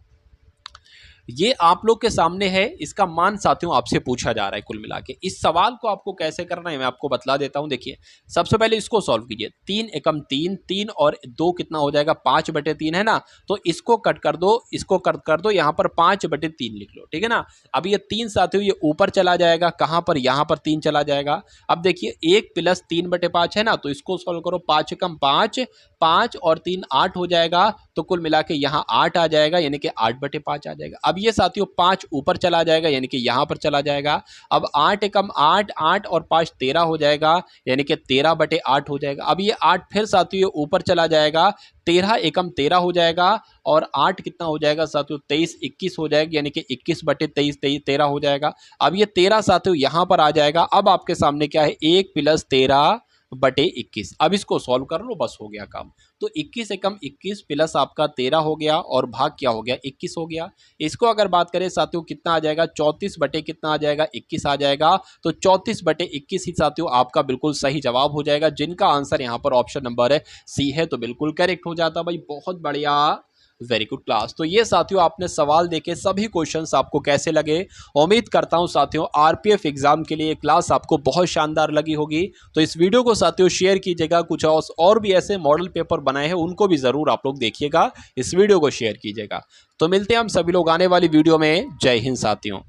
ये आप लोग के सामने है। इसका मान साथियों आपसे पूछा जा रहा है कुल मिला के। इस सवाल को आपको कैसे करना है मैं आपको बतला देता हूं। देखिए, सबसे पहले इसको सॉल्व कीजिए। 3 एकम 3, 3 और 2 कितना हो जाएगा? 5/3 है ना। तो इसको कट कर दो, इसको कट कर दो, यहां पर 5/3 लिख लो, ठीक है ना। अब ये 3 साथियों ये ऊपर चला जाएगा, कहां पर? यहां पर 3 चला जाएगा। अब देखिए, 1 + 3/5 है ना, तो इसको सॉल्व करो। 5 एकम 5, 5 और 3 8 हो जाएगा। तो कुल मिला के यहाँ 8 आ जाएगा, यानी कि 8/5 आ जाएगा। अब ये साथियों 5 ऊपर चला जाएगा, यानी कि यहां पर चला जाएगा। अब 8 एकम 8, 8 और 5 13 हो जाएगा, यानी कि 13/8 हो जाएगा। अब ये 8 फिर साथियों ऊपर चला जाएगा, 13 एकम 13 हो जाएगा। और 8 कितना हो जाएगा साथियों? 23, 21 हो जाएगा, यानी कि 21/23 13 हो जाएगा। अब ये 13 साथियों यहां पर आ जाएगा। अब आपके सामने क्या है? 1 + 13/21। अब इसको सॉल्व कर लो, बस हो गया काम। तो 21 एकम 21 प्लस आपका 13 हो गया और भाग क्या हो गया? 21 हो गया। इसको अगर बात करें साथियों कितना आ जाएगा? 34 बटे कितना आ जाएगा? 21 आ जाएगा। तो 34/21 ही साथियों आपका बिल्कुल सही जवाब हो जाएगा, जिनका आंसर यहाँ पर ऑप्शन नंबर सी है। तो बिल्कुल करेक्ट हो जाता भाई। बहुत बढ़िया, वेरी गुड क्लास। तो ये साथियों आपने सवाल देखे, सभी क्वेश्चंस आपको कैसे लगे? उम्मीद करता हूं साथियों आरपीएफ एग्जाम के लिए क्लास आपको बहुत शानदार लगी होगी। तो इस वीडियो को साथियों शेयर कीजिएगा। कुछ और भी ऐसे मॉडल पेपर बनाए हैं, उनको भी जरूर आप लोग देखिएगा। इस वीडियो को शेयर कीजिएगा। तो मिलते हैं हम सभी लोग आने वाली वीडियो में। जय हिंद साथियों।